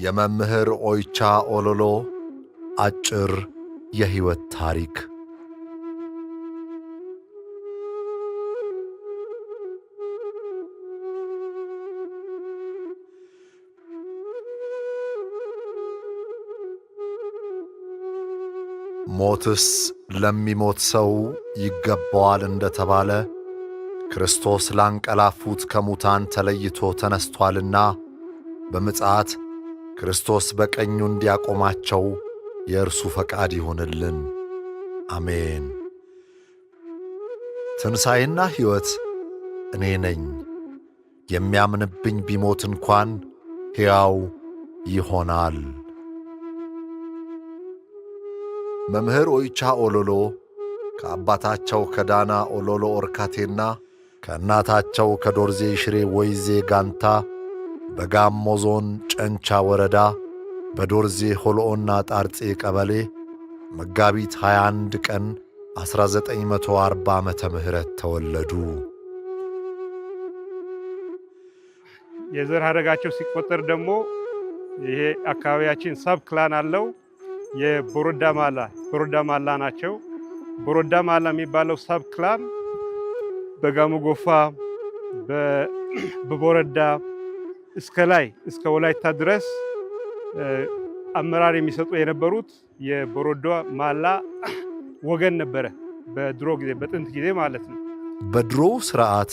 የመምህር ኦይቻ ኦሎሎ አጭር የሕይወት ታሪክ። ሞትስ ለሚሞት ሰው ይገባዋል እንደተባለ ክርስቶስ ላንቀላፉት ከሙታን ተለይቶ ተነስቶአልና በምጽአት ክርስቶስ በቀኙ እንዲያቆማቸው የእርሱ ፈቃድ ይሁንልን። አሜን። ትንሣኤና ሕይወት እኔ ነኝ። የሚያምንብኝ ቢሞት እንኳን ሕያው ይሆናል። መምህር ኦይቻ ኦሎሎ ከአባታቸው ከዳና ኦሎሎ ኦርካቴና ከእናታቸው ከዶርዜ ሽሬ ወይዜ ጋንታ በጋሞ ዞን ጨንቻ ወረዳ በዶርዜ ሆሎኦና ጣርጼ ቀበሌ መጋቢት 21 ቀን 1940 ዓመተ ምህረት ተወለዱ። የዘር ሐረጋቸው ሲቆጠር ደግሞ ይሄ አካባቢያችን ሰብ ክላን አለው። የቦሮዳ ማላ ናቸው። ቦሮዳ ማላ የሚባለው ሰብ ክላን በጋሞ ጎፋ በቦረዳ እስከ ላይ እስከ ወላይታ ድረስ አመራር የሚሰጡ የነበሩት የቦሮዳ ማላ ወገን ነበረ። በድሮ ጊዜ በጥንት ጊዜ ማለት ነው። በድሮው ሥርዓት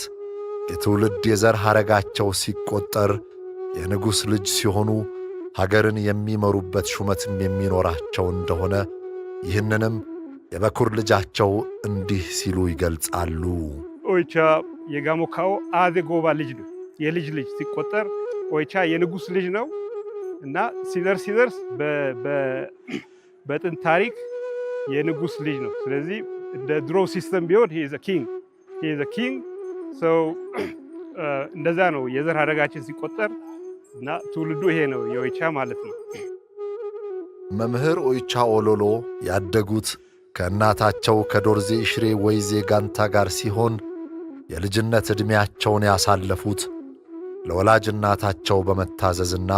የትውልድ የዘር ሐረጋቸው ሲቆጠር የንጉሥ ልጅ ሲሆኑ ሀገርን የሚመሩበት ሹመትም የሚኖራቸው እንደሆነ ይህንንም የበኩር ልጃቸው እንዲህ ሲሉ ይገልጻሉ። ኦይቻ የጋሞ ካኦ አዜ ጎባ ልጅ ነው። የልጅ ልጅ ሲቆጠር ኦይቻ የንጉሥ ልጅ ነው እና ሲደርስ በጥንት ታሪክ የንጉሥ ልጅ ነው። ስለዚህ እንደ ድሮ ሲስተም ቢሆን he is a king so እንደዛ ነው የዘር ሐረጋችን ሲቆጠር እና ትውልዱ ይሄ ነው የኦይቻ ማለት ነው። መምህር ኦይቻ ኦሎሎ ያደጉት ከእናታቸው ከዶርዜ ሽሬ ወይዜ ጋንታ ጋር ሲሆን የልጅነት ዕድሜያቸውን ያሳለፉት ለወላጅ እናታቸው በመታዘዝና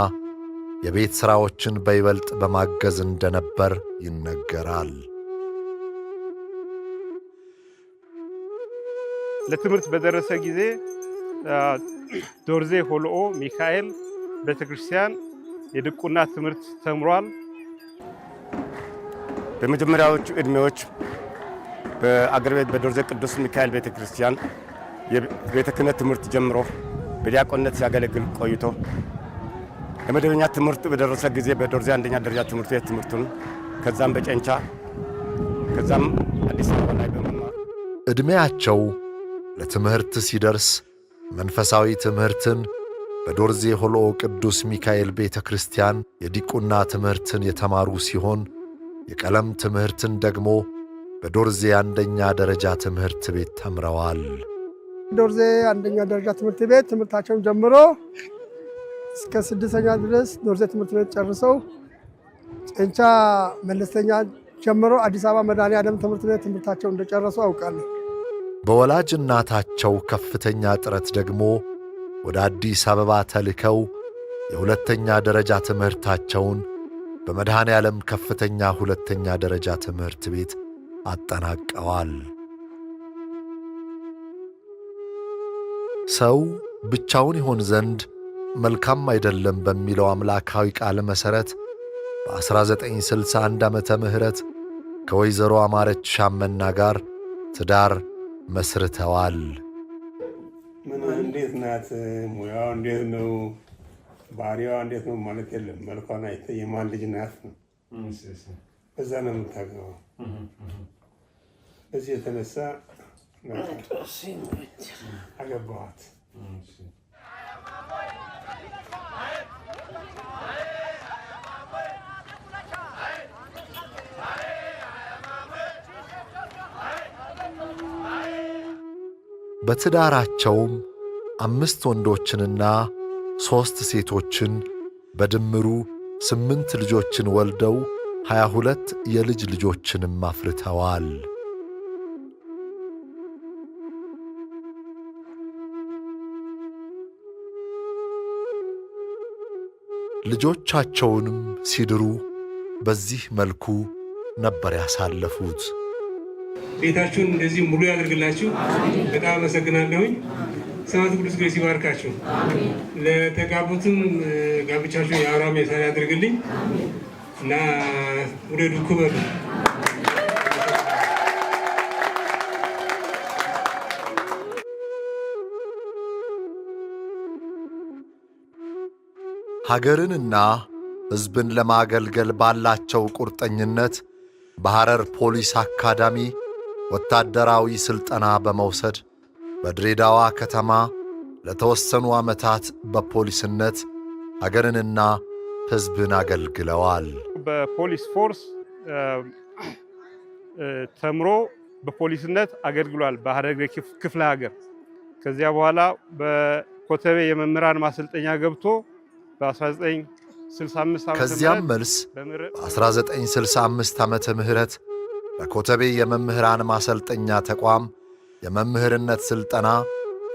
የቤት ሥራዎችን በይበልጥ በማገዝ እንደነበር ይነገራል። ለትምህርት በደረሰ ጊዜ ዶርዜ ሆሎኦ ሚካኤል ቤተክርስቲያን የድቁና ትምህርት ተምሯል። በመጀመሪያዎቹ ዕድሜዎች በአገር ቤት በዶርዜ ቅዱስ ሚካኤል ቤተክርስቲያን የቤተ ክህነት ትምህርት ጀምሮ በዲያቆንነት ሲያገለግል ቆይቶ ለመደበኛ ትምህርት በደረሰ ጊዜ በዶርዜ አንደኛ ደረጃ ትምህርት ቤት ትምህርቱን ከዛም በጨንቻ ከዛም አዲስ አበባ ላይ በመማር ዕድሜያቸው ለትምህርት ሲደርስ መንፈሳዊ ትምህርትን በዶርዜ ሆሎኦ ቅዱስ ሚካኤል ቤተ ክርስቲያን የዲቁና ትምህርትን የተማሩ ሲሆን የቀለም ትምህርትን ደግሞ በዶርዜ አንደኛ ደረጃ ትምህርት ቤት ተምረዋል። ዶርዜ አንደኛ ደረጃ ትምህርት ቤት ትምህርታቸውን ጀምሮ እስከ 6ኛ ድረስ ዶርዜ ትምህርት ቤት ጨርሰው ጨንቻ መለስተኛ ጀምሮ አዲስ አበባ መድኃኔዓለም ትምህርት ቤት ትምህርታቸውን እንደጨረሱ አውቃለሁ። በወላጅ እናታቸው ከፍተኛ ጥረት ደግሞ ወደ አዲስ አበባ ተልከው የሁለተኛ ደረጃ ትምህርታቸውን በመድኃኔዓለም ከፍተኛ ሁለተኛ ደረጃ ትምህርት ቤት አጠናቀዋል። ሰው ብቻውን ይሆን ዘንድ መልካም አይደለም በሚለው አምላካዊ ቃል መሠረት በ1961 ዓመተ ምህረት ከወይዘሮ አማረች ሻመና ጋር ትዳር መስርተዋል። እንዴት ናት? ሙያው እንዴት ነው? ባህሪዋ እንዴት ነው ማለት የለም። መልኳን አይተህ የማን ልጅ ናት ነው። በዛ ነው የምታገባው። በዚህ የተነሳ አገባኋት። በትዳራቸውም 5 ወንዶችንና 3 ሴቶችን በድምሩ 8 ልጆችን ወልደው 22 የልጅ ልጆችንም አፍርተዋል። ልጆቻቸውንም ሲድሩ በዚህ መልኩ ነበር ያሳለፉት። ቤታችሁን እንደዚህ ሙሉ ያድርግላችሁ። በጣም አመሰግናለሁኝ። ሰማዕቱ ቅዱስ ጊዮርጊስ ይባርካችሁ። ለተጋቡትም ጋብቻችሁን የአብርሃም የሳራ ያድርግልኝ እና ውደዱ፣ ክበሩ። ሀገርንና ሕዝብን ለማገልገል ባላቸው ቁርጠኝነት በሐረር ፖሊስ አካዳሚ ወታደራዊ ሥልጠና በመውሰድ በድሬዳዋ ከተማ ለተወሰኑ ዓመታት በፖሊስነት ሀገርንና ሕዝብን አገልግለዋል። በፖሊስ ፎርስ ተምሮ በፖሊስነት አገልግሏል በሐረርጌ ክፍለ ሀገር። ከዚያ በኋላ በኮተቤ የመምህራን ማሰልጠኛ ገብቶ በ1965 ከዚያም መልስ በ1965 ዓመተ ምህረት በኮተቤ የመምህራን ማሰልጠኛ ተቋም የመምህርነት ሥልጠና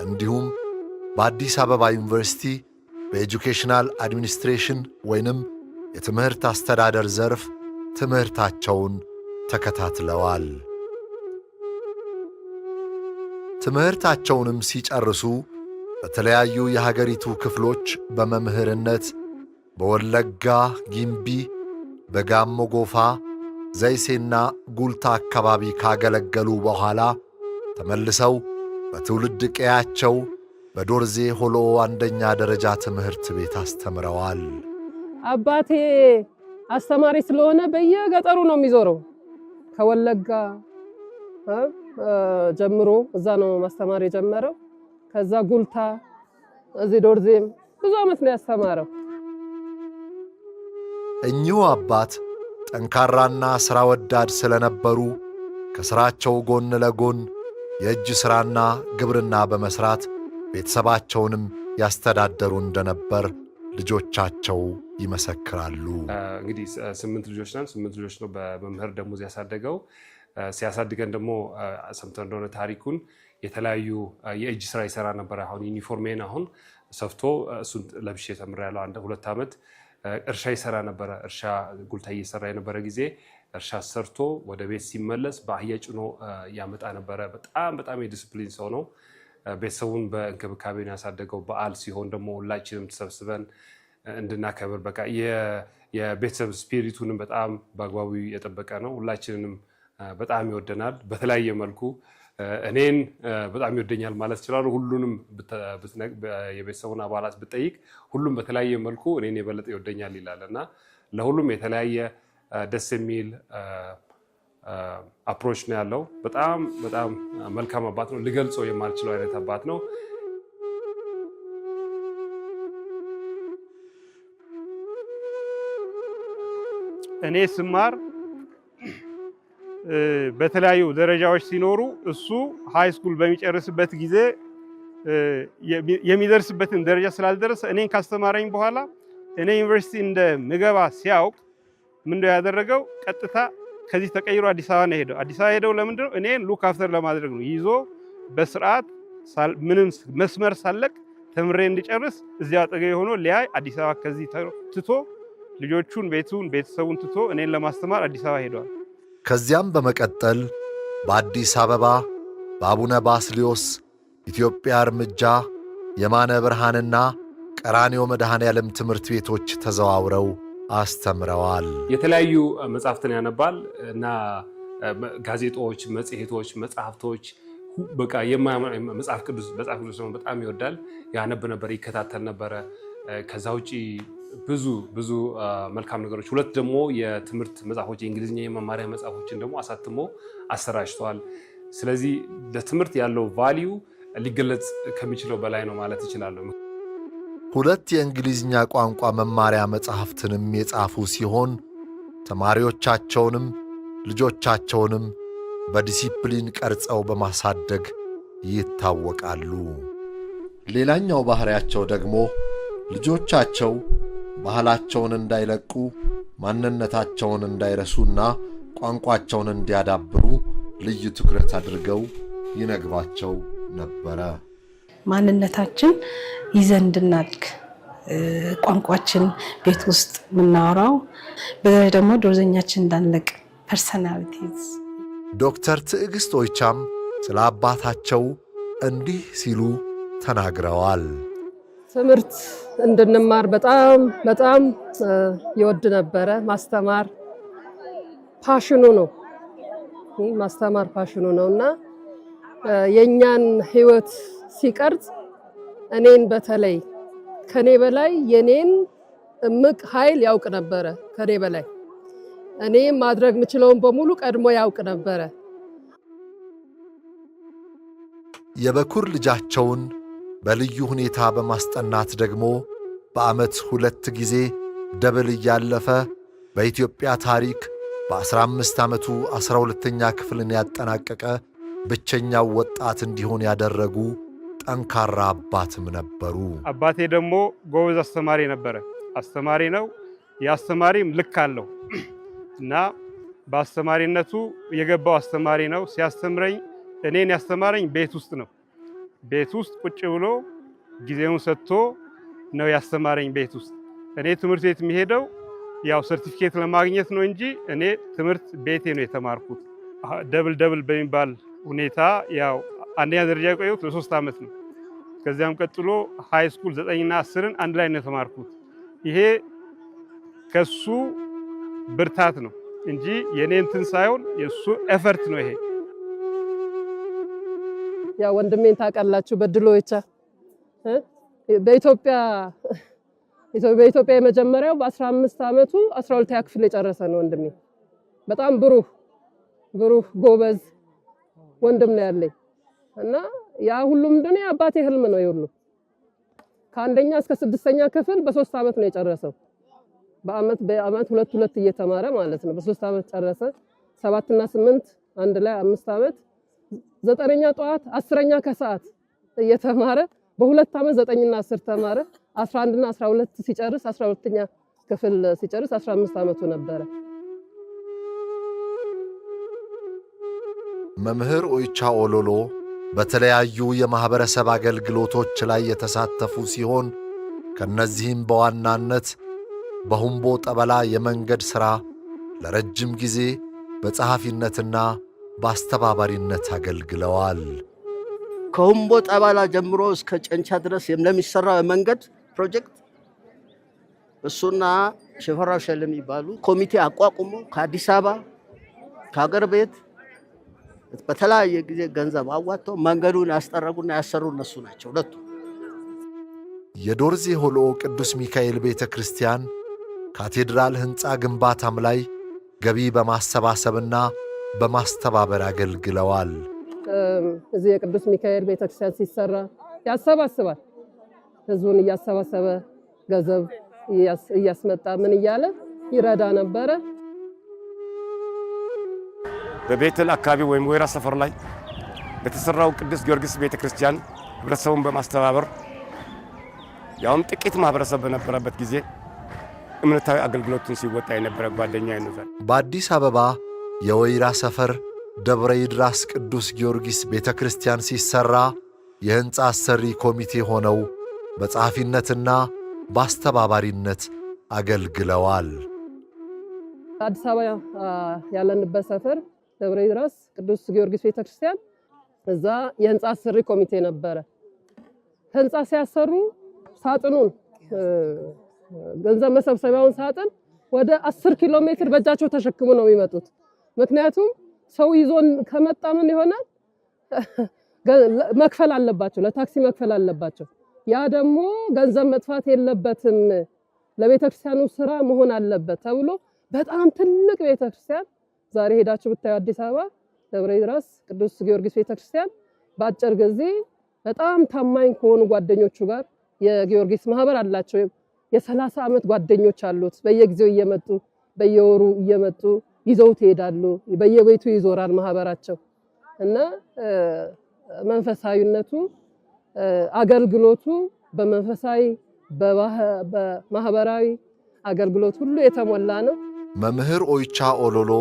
እንዲሁም በአዲስ አበባ ዩኒቨርሲቲ በኤጁኬሽናል አድሚኒስትሬሽን ወይንም የትምህርት አስተዳደር ዘርፍ ትምህርታቸውን ተከታትለዋል። ትምህርታቸውንም ሲጨርሱ በተለያዩ የሀገሪቱ ክፍሎች በመምህርነት በወለጋ ጊምቢ፣ በጋሞ ጎፋ፣ ዘይሴና ጉልታ አካባቢ ካገለገሉ በኋላ ተመልሰው በትውልድ ቀያቸው በዶርዜ ሆሎ አንደኛ ደረጃ ትምህርት ቤት አስተምረዋል። አባቴ አስተማሪ ስለሆነ በየገጠሩ ነው የሚዞረው። ከወለጋ ጀምሮ እዛ ነው ማስተማር የጀመረው። ከዛ ጉልታ እዚህ ዶርዜም ብዙ ዓመት ነው ያስተማረው። እኚሁ አባት ጠንካራና ሥራ ወዳድ ስለነበሩ ከሥራቸው ጎን ለጎን የእጅ ሥራና ግብርና በመሥራት ቤተሰባቸውንም ያስተዳደሩ እንደነበር ልጆቻቸው ይመሰክራሉ። እንግዲህ 8 ልጆች ነን። 8 ልጆች ነው በመምህር ደሞዝ ያሳደገው። ሲያሳድገን ደግሞ ሰምተን እንደሆነ ታሪኩን የተለያዩ የእጅ ሥራ ይሠራ ነበር። አሁን ዩኒፎርሜን አሁን ሰፍቶ እሱን ለብሼ ተምሬያለሁ። 2 ዓመት እርሻ ይሠራ ነበረ። እርሻ ጉልታ እየሠራ የነበረ ጊዜ እርሻ ሰርቶ ወደ ቤት ሲመለስ በአህያ ጭኖ ያመጣ ነበረ። በጣም የዲስፕሊን ሰው ነው። ቤተሰቡን በእንክብካቤ ነው ያሳደገው። በዓል ሲሆን ደግሞ ሁላችንም ተሰብስበን እንድናከብር በቃ የቤተሰብ ስፒሪቱንም በጣም በአግባቡ የጠበቀ ነው። ሁላችንንም በጣም ይወደናል። በተለያየ መልኩ እኔን በጣም ይወደኛል ማለት ይችላል። ሁሉንም የቤተሰቡን አባላት ብጠይቅ ሁሉም በተለያየ መልኩ እኔን የበለጠ ይወደኛል ይላል እና ለሁሉም የተለያየ ደስ የሚል አፕሮች ነው ያለው። በጣም መልካም አባት ነው። ልገልጸው የማልችለው አይነት አባት ነው። እኔ ስማር በተለያዩ ደረጃዎች ሲኖሩ እሱ ሃይ ስኩል በሚጨርስበት ጊዜ የሚደርስበትን ደረጃ ስላልደረሰ እኔን ካስተማረኝ በኋላ እኔ ዩኒቨርሲቲ እንደምገባ ሲያውቅ ምንድነው ያደረገው? ቀጥታ ከዚህ ተቀይሮ አዲስ አበባ ነው ሄደው። አዲስ አበባ ሄደው ለምንድን ነው? እኔን ሉክ አፍተር ለማድረግ ነው። ይዞ በስርዓት ምንም መስመር ሳለቅ ተምሬ እንድጨርስ እዚያ አጠገቤ ሆኖ ሊያይ አዲስ አበባ ከዚህ ትቶ ልጆቹን ቤተሰቡን ትቶ እኔን ለማስተማር አዲስ አበባ ሄደዋል። ከዚያም በመቀጠል በአዲስ አበባ በአቡነ ባስልዮስ፣ ኢትዮጵያ እርምጃ፣ የማነ ብርሃንና ቀራንዮ መድኃኔ ዓለም ትምህርት ቤቶች ተዘዋውረው አስተምረዋል። የተለያዩ መጽሐፍትን ያነባል እና ጋዜጦች፣ መጽሔቶች፣ መጽሐፍቶች በቃ መጽሐፍ ቅዱስ በጣም ይወዳል። ያነብ ነበር፣ ይከታተል ነበረ። ከዛ ውጪ ብዙ መልካም ነገሮች 2 ደግሞ የትምህርት መጽሐፎች የእንግሊዝኛ የመማሪያ መጽሐፎችን ደግሞ አሳትሞ አሰራጭተዋል። ስለዚህ ለትምህርት ያለው ቫልዩ ሊገለጽ ከሚችለው በላይ ነው ማለት እችላለሁ። 2 የእንግሊዝኛ ቋንቋ መማሪያ መጽሐፍትንም የጻፉ ሲሆን ተማሪዎቻቸውንም ልጆቻቸውንም በዲሲፕሊን ቀርጸው በማሳደግ ይታወቃሉ። ሌላኛው ባህሪያቸው ደግሞ ልጆቻቸው ባህላቸውን እንዳይለቁ ማንነታቸውን እንዳይረሱና ቋንቋቸውን እንዲያዳብሩ ልዩ ትኩረት አድርገው ይነግሯቸው ነበረ። ማንነታችን ይዘን እንድናድግ ቋንቋችን ቤት ውስጥ የምናወራው በደግሞ ዶርዘኛችን እንዳንለቅ ፐርሰናሊቲዝ። ዶክተር ትዕግስት ኦይቻም ስለ አባታቸው እንዲህ ሲሉ ተናግረዋል። ትምህርት እንድንማር በጣም ይወድ ነበረ። ማስተማር ፓሽኑ ነው። ማስተማር ፓሽኑ ነውና የኛን ህይወት ሲቀርጽ እኔን በተለይ ከኔ በላይ የኔን እምቅ ኃይል ያውቅ ነበረ። ከኔ በላይ እኔ ማድረግ የምችለውን በሙሉ ቀድሞ ያውቅ ነበረ። የበኩር ልጃቸውን በልዩ ሁኔታ በማስጠናት ደግሞ በዓመት 2 ጊዜ ደብል እያለፈ በኢትዮጵያ ታሪክ በ15 ዓመቱ 12ኛ ክፍልን ያጠናቀቀ ብቸኛው ወጣት እንዲሆን ያደረጉ ጠንካራ አባትም ነበሩ። አባቴ ደግሞ ጎበዝ አስተማሪ ነበረ። አስተማሪ ነው። የአስተማሪም ልክ አለው እና በአስተማሪነቱ የገባው አስተማሪ ነው። ሲያስተምረኝ እኔን ያስተማረኝ ቤት ውስጥ ነው። ቤት ውስጥ ቁጭ ብሎ ጊዜውን ሰጥቶ ነው ያስተማረኝ ቤት ውስጥ። እኔ ትምህርት ቤት የሚሄደው ያው ሰርቲፊኬት ለማግኘት ነው እንጂ እኔ ትምህርት ቤቴ ነው የተማርኩት። ደብል በሚባል ሁኔታ ያው አንደኛ ደረጃ የቆየሁት ለ3 ዓመት ነው። ከዚያም ቀጥሎ ሃይ ስኩል 9ና 10ን አንድ ላይ ነው የተማርኩት። ይሄ ከሱ ብርታት ነው እንጂ የኔ እንትን ሳይሆን የሱ ኤፈርት ነው። ይሄ ያ ወንድሜን ታውቃላችሁ፣ በድሎ ብቻ በኢትዮጵያ የመጀመሪያው በ15 ዓመቱ 12ኛ ክፍል የጨረሰ ነው ወንድሜ። በጣም ብሩህ ጎበዝ ወንድም ነው ያለኝ እና ያ ሁሉ ምንድነው አባቴ ህልም ነው ይሁሉ። ከአንደኛ እስከ 6ኛ ክፍል በ3 ዓመት ነው የጨረሰው። በአመት ሁለት እየተማረ ማለት ነው። በ3 ዓመት ጨረሰ። 7 እና 8 አንድ ላይ 5 ዓመት፣ 9ኛ ጠዋት 10ኛ ከሰዓት እየተማረ በ2 ዓመት 9 እና 10 ተማረ። 11 እና 12 ሲጨርስ 12ኛ ክፍል ሲጨርስ 15 ዓመቱ ነበረ። መምህር ኦይቻ ኦሎሎ በተለያዩ የማህበረሰብ አገልግሎቶች ላይ የተሳተፉ ሲሆን ከነዚህም በዋናነት በሁምቦ ጠበላ የመንገድ ሥራ ለረጅም ጊዜ በጸሐፊነትና በአስተባባሪነት አገልግለዋል። ከሁምቦ ጠበላ ጀምሮ እስከ ጨንቻ ድረስ ለሚሰራው የመንገድ ፕሮጀክት እሱና ሽፈራው ሸለም ይባሉ ኮሚቴ አቋቁሞ ከአዲስ አበባ ከሀገር ቤት በተለያየ ጊዜ ገንዘብ አዋጥተው መንገዱን ያስጠረጉና ያሰሩ እነሱ ናቸው ሁለቱ። የዶርዜ ሆሎ ቅዱስ ሚካኤል ቤተክርስቲያን ካቴድራል ሕንፃ ግንባታም ላይ ገቢ በማሰባሰብና በማስተባበር አገልግለዋል። እዚህ የቅዱስ ሚካኤል ቤተክርስቲያን ሲሰራ ያሰባስባል። ህዝቡን እያሰባሰበ ገንዘብ እያስመጣ ምን እያለ ይረዳ ነበረ። በቤተል አካባቢ ወይም ወይራ ሰፈር ላይ በተሰራው ቅዱስ ጊዮርጊስ ቤተክርስቲያን ህብረተሰቡን በማስተባበር ያውም ጥቂት ማህበረሰብ በነበረበት ጊዜ እምነታዊ አገልግሎቱን ሲወጣ የነበረ ጓደኛ ይነዛል። በአዲስ አበባ የወይራ ሰፈር ደብረ ይድራስ ቅዱስ ጊዮርጊስ ቤተክርስቲያን ሲሰራ የህንፃ አሰሪ ኮሚቴ ሆነው በጸሐፊነትና በአስተባባሪነት አገልግለዋል። አዲስ አበባ ያለንበት ሰፈር ደብረ ይድራስ ቅዱስ ጊዮርጊስ ቤተክርስቲያን እዛ የህንፃ አሰሪ ኮሚቴ ነበረ። ህንፃ ሲያሰሩ ሳጥኑን ገንዘብ መሰብሰቢያውን ሳጥን ወደ 10 ኪሎ ሜትር በእጃቸው ተሸክሙ ነው የሚመጡት። ምክንያቱም ሰው ይዞን ከመጣ ምን ይሆናል? መክፈል አለባቸው፣ ለታክሲ መክፈል አለባቸው። ያ ደግሞ ገንዘብ መጥፋት የለበትም፣ ለቤተክርስቲያኑ ስራ መሆን አለበት ተብሎ በጣም ትልቅ ቤተክርስቲያን ዛሬ ሄዳችሁ ብታዩ አዲስ አበባ ደብረ ይድራስ ቅዱስ ጊዮርጊስ ቤተክርስቲያን በአጭር ጊዜ በጣም ታማኝ ከሆኑ ጓደኞቹ ጋር የጊዮርጊስ ማህበር አላቸው። የ30 ዓመት ጓደኞች አሉት። በየጊዜው እየመጡ በየወሩ እየመጡ ይዘውት ይሄዳሉ። በየቤቱ ይዞራል ማህበራቸው እና መንፈሳዊነቱ አገልግሎቱ በመንፈሳዊ በማህበራዊ አገልግሎት ሁሉ የተሞላ ነው። መምህር ኦይቻ ኦሎሎ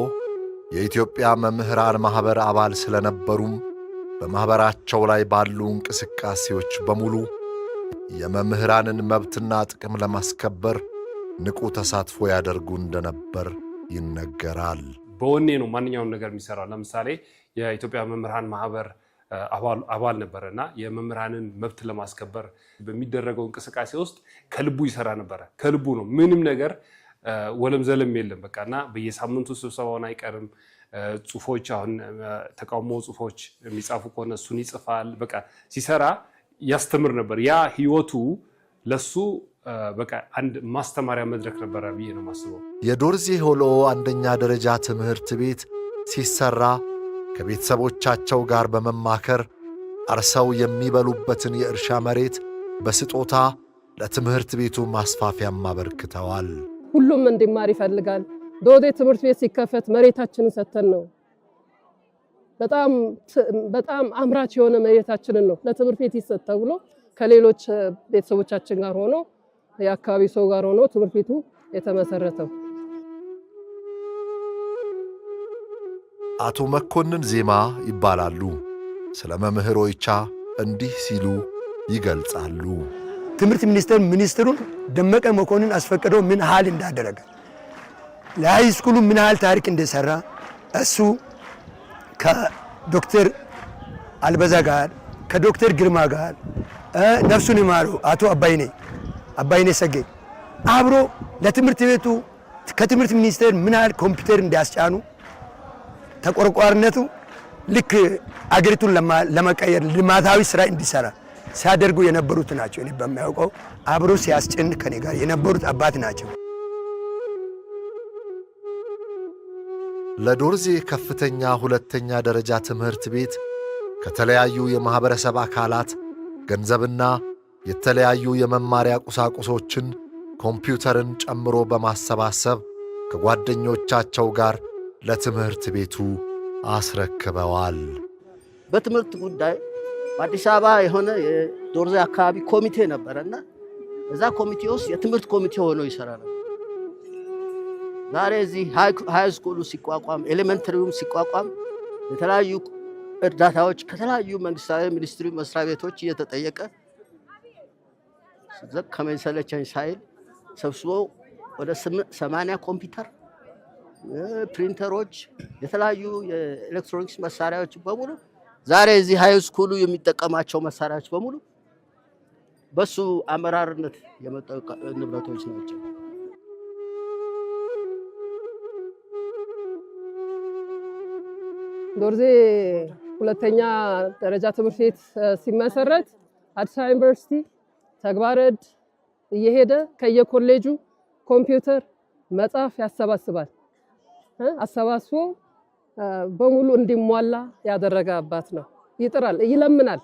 የኢትዮጵያ መምህራን ማህበር አባል ስለነበሩም በማህበራቸው ላይ ባሉ እንቅስቃሴዎች በሙሉ የመምህራንን መብትና ጥቅም ለማስከበር ንቁ ተሳትፎ ያደርጉ እንደነበር ይነገራል። በወኔ ነው ማንኛውም ነገር የሚሰራው። ለምሳሌ የኢትዮጵያ መምህራን ማህበር አባል ነበረና የመምህራንን መብት ለማስከበር በሚደረገው እንቅስቃሴ ውስጥ ከልቡ ይሰራ ነበረ። ከልቡ ነው፣ ምንም ነገር ወለም ዘለም የለም። በቃና በየሳምንቱ ስብሰባውን አይቀርም። ጽሁፎች አሁን ተቃውሞ ጽሁፎች የሚጻፉ ከሆነ እሱን ይጽፋል። በቃ ሲሰራ ያስተምር ነበር። ያ ህይወቱ ለሱ በቃ አንድ ማስተማሪያ መድረክ ነበር ብዬ ነው ማስበው። የዶርዜ ሆሎ አንደኛ ደረጃ ትምህርት ቤት ሲሰራ ከቤተሰቦቻቸው ጋር በመማከር አርሰው የሚበሉበትን የእርሻ መሬት በስጦታ ለትምህርት ቤቱ ማስፋፊያም አበርክተዋል። ሁሉም እንዲማር ይፈልጋል። ዶርዜ ትምህርት ቤት ሲከፈት መሬታችንን ሰጥተን ነው። በጣም አምራች የሆነ መሬታችንን ነው ለትምህርት ቤት ይሰጥ ተብሎ ከሌሎች ቤተሰቦቻችን ጋር ሆኖ የአካባቢ ሰው ጋር ሆኖ ትምህርት ቤቱ የተመሰረተው። አቶ መኮንን ዜማ ይባላሉ። ስለ መምህር ኦይቻ እንዲህ ሲሉ ይገልጻሉ። ትምህርት ሚኒስትሩን ደመቀ መኮንን አስፈቅደው ምን ያህል እንዳደረገ ለሃይስኩሉ ምን ያህል ታሪክ እንደሰራ እሱ ከዶክተር አልበዛ ጋር ከዶክተር ግርማ ጋር ነፍሱን ይማረው አቶ አባይኔ ሰጌ አብሮ ለትምህርት ቤቱ ከትምህርት ሚኒስቴር ምን ያህል ኮምፒውተር እንዲያስጫኑ ተቆርቋሪነቱ ልክ አገሪቱን ለመቀየር ልማታዊ ስራ እንዲሰራ ሲያደርጉ የነበሩት ናቸው። እኔ በሚያውቀው አብሮ ሲያስጭን ከኔ ጋር የነበሩት አባት ናቸው። ለዶርዜ ከፍተኛ ሁለተኛ ደረጃ ትምህርት ቤት ከተለያዩ የማህበረሰብ አካላት ገንዘብና የተለያዩ የመማሪያ ቁሳቁሶችን ኮምፒውተርን ጨምሮ በማሰባሰብ ከጓደኞቻቸው ጋር ለትምህርት ቤቱ አስረክበዋል። በትምህርት ጉዳይ በአዲስ አበባ የሆነ የዶርዜ አካባቢ ኮሚቴ ነበረና እዛ ኮሚቴ ውስጥ የትምህርት ኮሚቴ ሆኖ ይሰራ ነበር። ዛሬ እዚህ ሃይ ስኩሉ ሲቋቋም ኤሌመንተሪውም ሲቋቋም የተለያዩ እርዳታዎች ከተለያዩ መንግስታዊ ሚኒስትሪ መስሪያ ቤቶች እየተጠየቀ ከመሰለቸኝ ሳይል ሰብስቦ ወደ 80 ኮምፒውተር ፕሪንተሮች የተለያዩ የኤሌክትሮኒክስ መሳሪያዎች በሙሉ ዛሬ እዚህ ሃይ ስኩሉ የሚጠቀማቸው መሳሪያዎች በሙሉ በሱ አመራርነት የመጡ ንብረቶች ናቸው። ዶርዜ ሁለተኛ ደረጃ ትምህርት ቤት ሲመሰረት አዲስ አበባ ዩኒቨርሲቲ ተግባረድ እየሄደ ከየኮሌጁ ኮምፒውተር መጽሐፍ ያሰባስባል። አሰባስቦ በሙሉ እንዲሟላ ያደረገ አባት ነው። ይጥራል፣ ይለምናል።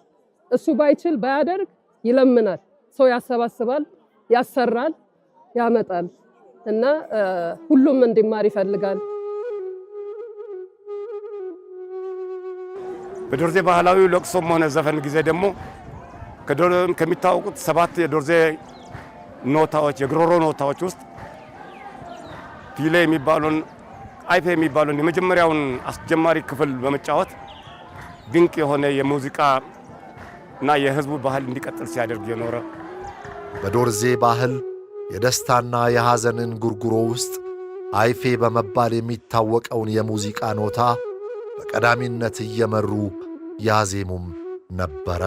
እሱ ባይችል ባያደርግ ይለምናል። ሰው ያሰባስባል፣ ያሰራል፣ ያመጣል እና ሁሉም እንዲማር ይፈልጋል። በዶርዜ ባህላዊ ለቅሶም ሆነ ዘፈን ጊዜ ደግሞ ከሚታወቁት 7 የዶርዜ ኖታዎች የግሮሮ ኖታዎች ውስጥ ፊሌ የሚባሉን አይፌ የሚባሉን የመጀመሪያውን አስጀማሪ ክፍል በመጫወት ድንቅ የሆነ የሙዚቃ እና የህዝቡ ባህል እንዲቀጥል ሲያደርግ የኖረ በዶርዜ ባህል የደስታና የሐዘንን ጉርጉሮ ውስጥ አይፌ በመባል የሚታወቀውን የሙዚቃ ኖታ በቀዳሚነት እየመሩ ያዜሙም ነበረ።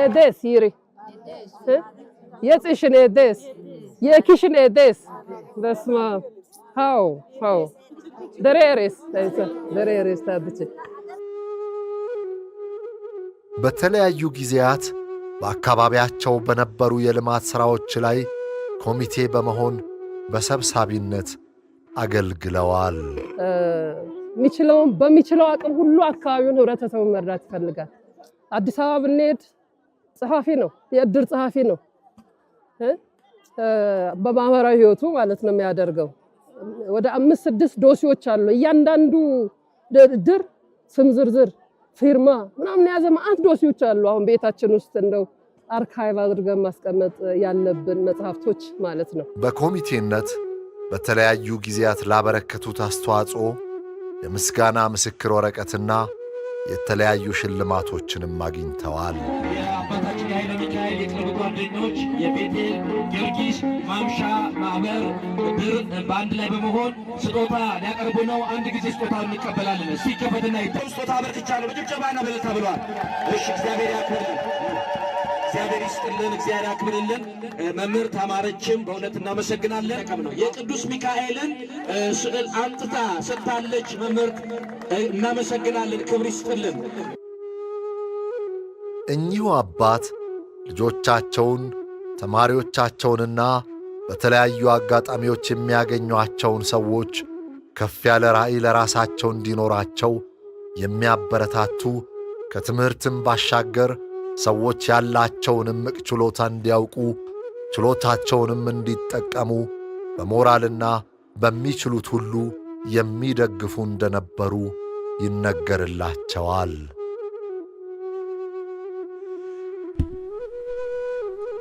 Edes yiri. Jetzt ist ein Edes. Jekischen Edes. Das mal. How. Der ist ታብቼ በተለያዩ ጊዜያት በአካባቢያቸው በነበሩ የልማት ሥራዎች ላይ ኮሚቴ በመሆን በሰብሳቢነት አገልግለዋል። በሚችለው አቅም ሁሉ አካባቢውን ህብረተሰቡን መርዳት ይፈልጋል። አዲስ አበባ ብንሄድ ጸሐፊ ነው፣ የእድር ጸሐፊ ነው። በማህበራዊ ህይወቱ ማለት ነው የሚያደርገው። ወደ 5-6 ዶሲዎች አሉ። እያንዳንዱ እድር ስም ዝርዝር ፊርማ ምናምን ያዘ ማአት ዶሲዎች አሉ። አሁን ቤታችን ውስጥ እንደው አርካይቭ አድርገን ማስቀመጥ ያለብን መጽሐፍቶች ማለት ነው። በኮሚቴነት በተለያዩ ጊዜያት ላበረከቱት አስተዋጽኦ የምስጋና ምስክር ወረቀትና የተለያዩ ሽልማቶችንም አግኝተዋል። የአባታችን የኃይለ ሚካኤል የቅርብ ጓደኞች የቤቴል ጊዮርጊስ ማምሻ ማህበር ብር በአንድ ላይ በመሆን ስጦታ ሊያቀርቡ ነው። አንድ ጊዜ ስጦታ እንቀበላለን። እስቲ ከፈትና ይተው ስጦታ አበርክቻለሁ በጭብጨባና በእልልታ ብለዋል። እሺ፣ እግዚአብሔር ያክብርልን፣ እግዚአብሔር ይስጥልን፣ እግዚአብሔር ያክብርልን። መምህር ታማረችም በእውነት እናመሰግናለን። የቅዱስ ሚካኤልን ስዕል አምጥታ ሰጥታለች መምህር፣ እናመሰግናለን። ክብር ይስጥልን። እኚሁ አባት ልጆቻቸውን ተማሪዎቻቸውንና በተለያዩ አጋጣሚዎች የሚያገኟቸውን ሰዎች ከፍ ያለ ራዕይ ለራሳቸው እንዲኖራቸው የሚያበረታቱ ከትምህርትም ባሻገር ሰዎች ያላቸውን እምቅ ችሎታ እንዲያውቁ ችሎታቸውንም እንዲጠቀሙ በሞራልና በሚችሉት ሁሉ የሚደግፉ እንደነበሩ ይነገርላቸዋል።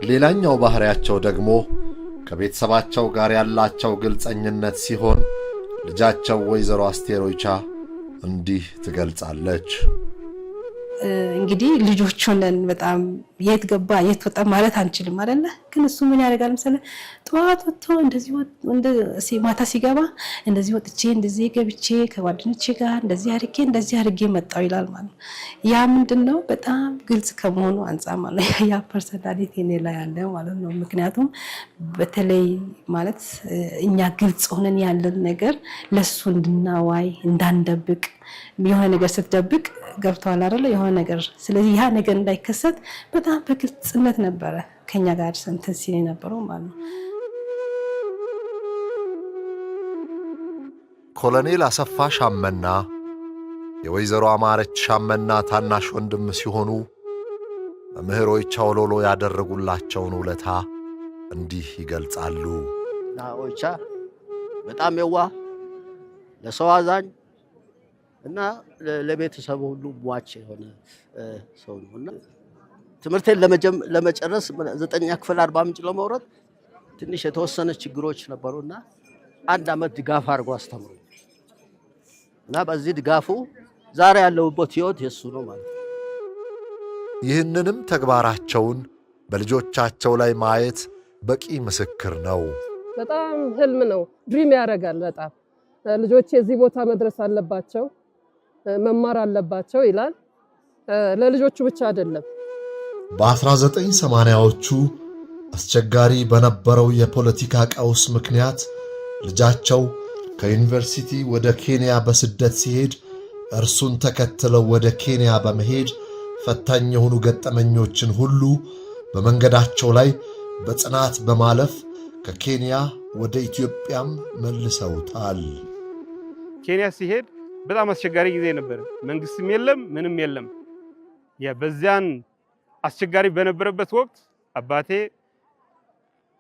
ሌላኛው ባህሪያቸው ደግሞ ከቤተሰባቸው ጋር ያላቸው ግልጸኝነት ሲሆን ልጃቸው ወይዘሮ አስቴር ኦይቻ እንዲህ ትገልጻለች። እንግዲህ ልጆች ሆነን በጣም የት ገባ የት ወጣ ማለት አንችልም አይደለ? ግን እሱ ምን ያደርጋል መሰለህ? ጠዋት ወጥቶ እንደዚህ ማታ ሲገባ እንደዚህ ወጥቼ እንደዚህ ገብቼ ከጓደኞቼ ጋር እንደዚህ አድርጌ መጣው ይላል ማለት ነው። ያ ምንድነው በጣም ግልጽ ከመሆኑ አንፃር ማለት ነው ያ ፐርሰናሊቲ እኔ ላይ ያለ ማለት ነው። ምክንያቱም በተለይ ማለት እኛ ግልጽ ሆነን ያለን ነገር ለሱ እንድናዋይ እንዳንደብቅ የሆነ ነገር ስትደብቅ ገብቷል አይደለ? የሆነ ነገር ስለዚህ ያ ነገር እንዳይከሰት በጣም በግልጽነት ነበረ ከኛ ጋር ሰንተንስ የነበረው ማለት ነው። ኮሎኔል አሰፋ ሻመና የወይዘሮ አማረች ሻመና ታናሽ ወንድም ሲሆኑ መምህር ኦይቻ ኦሎሎ ያደረጉላቸውን ውለታ እንዲህ ይገልጻሉ። ኦይቻ በጣም የዋህ ለሰው አዛኝ እና ለቤተሰቡ ሁሉ ሟች የሆነ ሰው ነው እና ትምህርቴን ለመጨረስ 9ኛ ክፍል 40 ምንጭ ለመውረድ ትንሽ የተወሰነ ችግሮች ነበሩና 1 ዓመት ድጋፍ አድርጎ አስተምሮ እና በዚህ ድጋፉ ዛሬ ያለውበት ህይወት የሱ ነው ማለት ነው። ይህንንም ተግባራቸውን በልጆቻቸው ላይ ማየት በቂ ምስክር ነው። በጣም ህልም ነው፣ ድሪም ያደርጋል። በጣም ልጆቼ እዚህ ቦታ መድረስ አለባቸው፣ መማር አለባቸው ይላል። ለልጆቹ ብቻ አይደለም። በ1980ዎቹ አስቸጋሪ በነበረው የፖለቲካ ቀውስ ምክንያት ልጃቸው ከዩኒቨርሲቲ ወደ ኬንያ በስደት ሲሄድ እርሱን ተከትለው ወደ ኬንያ በመሄድ ፈታኝ የሆኑ ገጠመኞችን ሁሉ በመንገዳቸው ላይ በጽናት በማለፍ ከኬንያ ወደ ኢትዮጵያም መልሰውታል። ኬንያ ሲሄድ በጣም አስቸጋሪ ጊዜ ነበር። መንግስትም የለም ምንም የለም። በዚያን አስቸጋሪ በነበረበት ወቅት አባቴ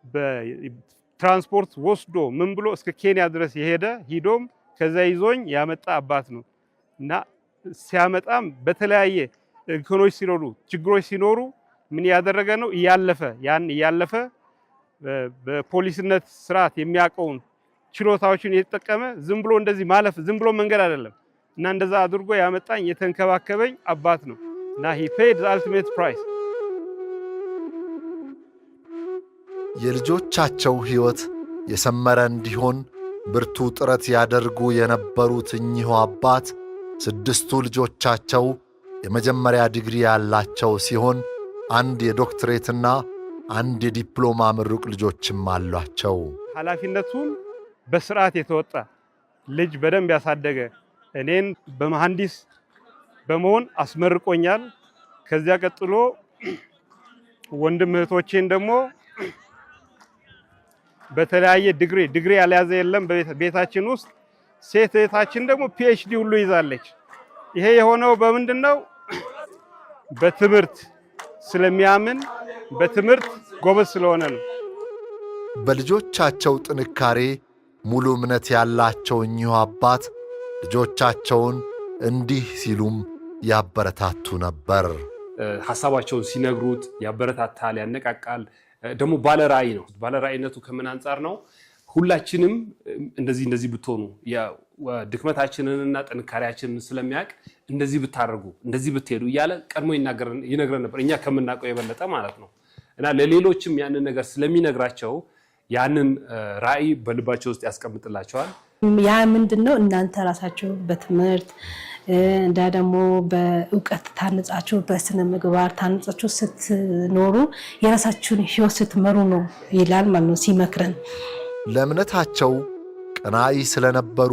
በትራንስፖርት ወስዶ ምን ብሎ እስከ ኬንያ ድረስ የሄደ ሂዶም ከዛ ይዞኝ ያመጣ አባት ነው እና ሲያመጣም በተለያየ እንከኖች ሲኖሩ ችግሮች ሲኖሩ ምን ያደረገ ነው እያለፈ በፖሊስነት ስርዓት የሚያውቀውን ችሎታዎችን የተጠቀመ ዝም ብሎ እንደዚህ ማለፍ ዝም ብሎ መንገድ አይደለም እና እንደዛ አድርጎ ያመጣኝ የተንከባከበኝ አባት ነው እና he paid the ultimate price። የልጆቻቸው ሕይወት የሰመረ እንዲሆን ብርቱ ጥረት ያደርጉ የነበሩት እኚሁ አባት 6ቱ ልጆቻቸው የመጀመሪያ ዲግሪ ያላቸው ሲሆን 1 የዶክትሬትና 1 የዲፕሎማ ምሩቅ ልጆችም አሏቸው። ኃላፊነቱን በስርዓት የተወጣ ልጅ በደንብ ያሳደገ እኔን በመሐንዲስ በመሆን አስመርቆኛል። ከዚያ ቀጥሎ ወንድም እህቶቼን ደግሞ በተለያየ ዲግሪ ያልያዘ የለም ቤታችን ውስጥ። ሴት እህታችን ደግሞ ፒኤችዲ ሁሉ ይዛለች። ይሄ የሆነው በምንድነው? በትምህርት ስለሚያምን በትምህርት ጎበዝ ስለሆነ ነው። በልጆቻቸው ጥንካሬ ሙሉ እምነት ያላቸው እኚሁ አባት ልጆቻቸውን እንዲህ ሲሉም ያበረታቱ ነበር። ሐሳባቸውን ሲነግሩት ያበረታታል፣ ያነቃቃል። ደግሞ ባለራዕይ ነው። ባለራዕይነቱ ከምን አንጻር ነው? ሁላችንም እንደዚህ ብትሆኑ ድክመታችንንና ጥንካሬያችንን ስለሚያውቅ እንደዚህ ብታደርጉ እንደዚህ ብትሄዱ እያለ ቀድሞ ይነግረን ነበር፣ እኛ ከምናውቀው የበለጠ ማለት ነው። እና ለሌሎችም ያንን ነገር ስለሚነግራቸው ያንን ራዕይ በልባቸው ውስጥ ያስቀምጥላቸዋል። ያ ምንድነው? እናንተ ራሳችሁ በትምህርት እንዳ ደግሞ በእውቀት ታንጻችሁ በስነ ምግባር ታንጻችሁ ስትኖሩ የራሳችሁን ሕይወት ስትመሩ ነው ይላል ማለት ነው ሲመክረን። ለእምነታቸው ቀናኢ ስለነበሩ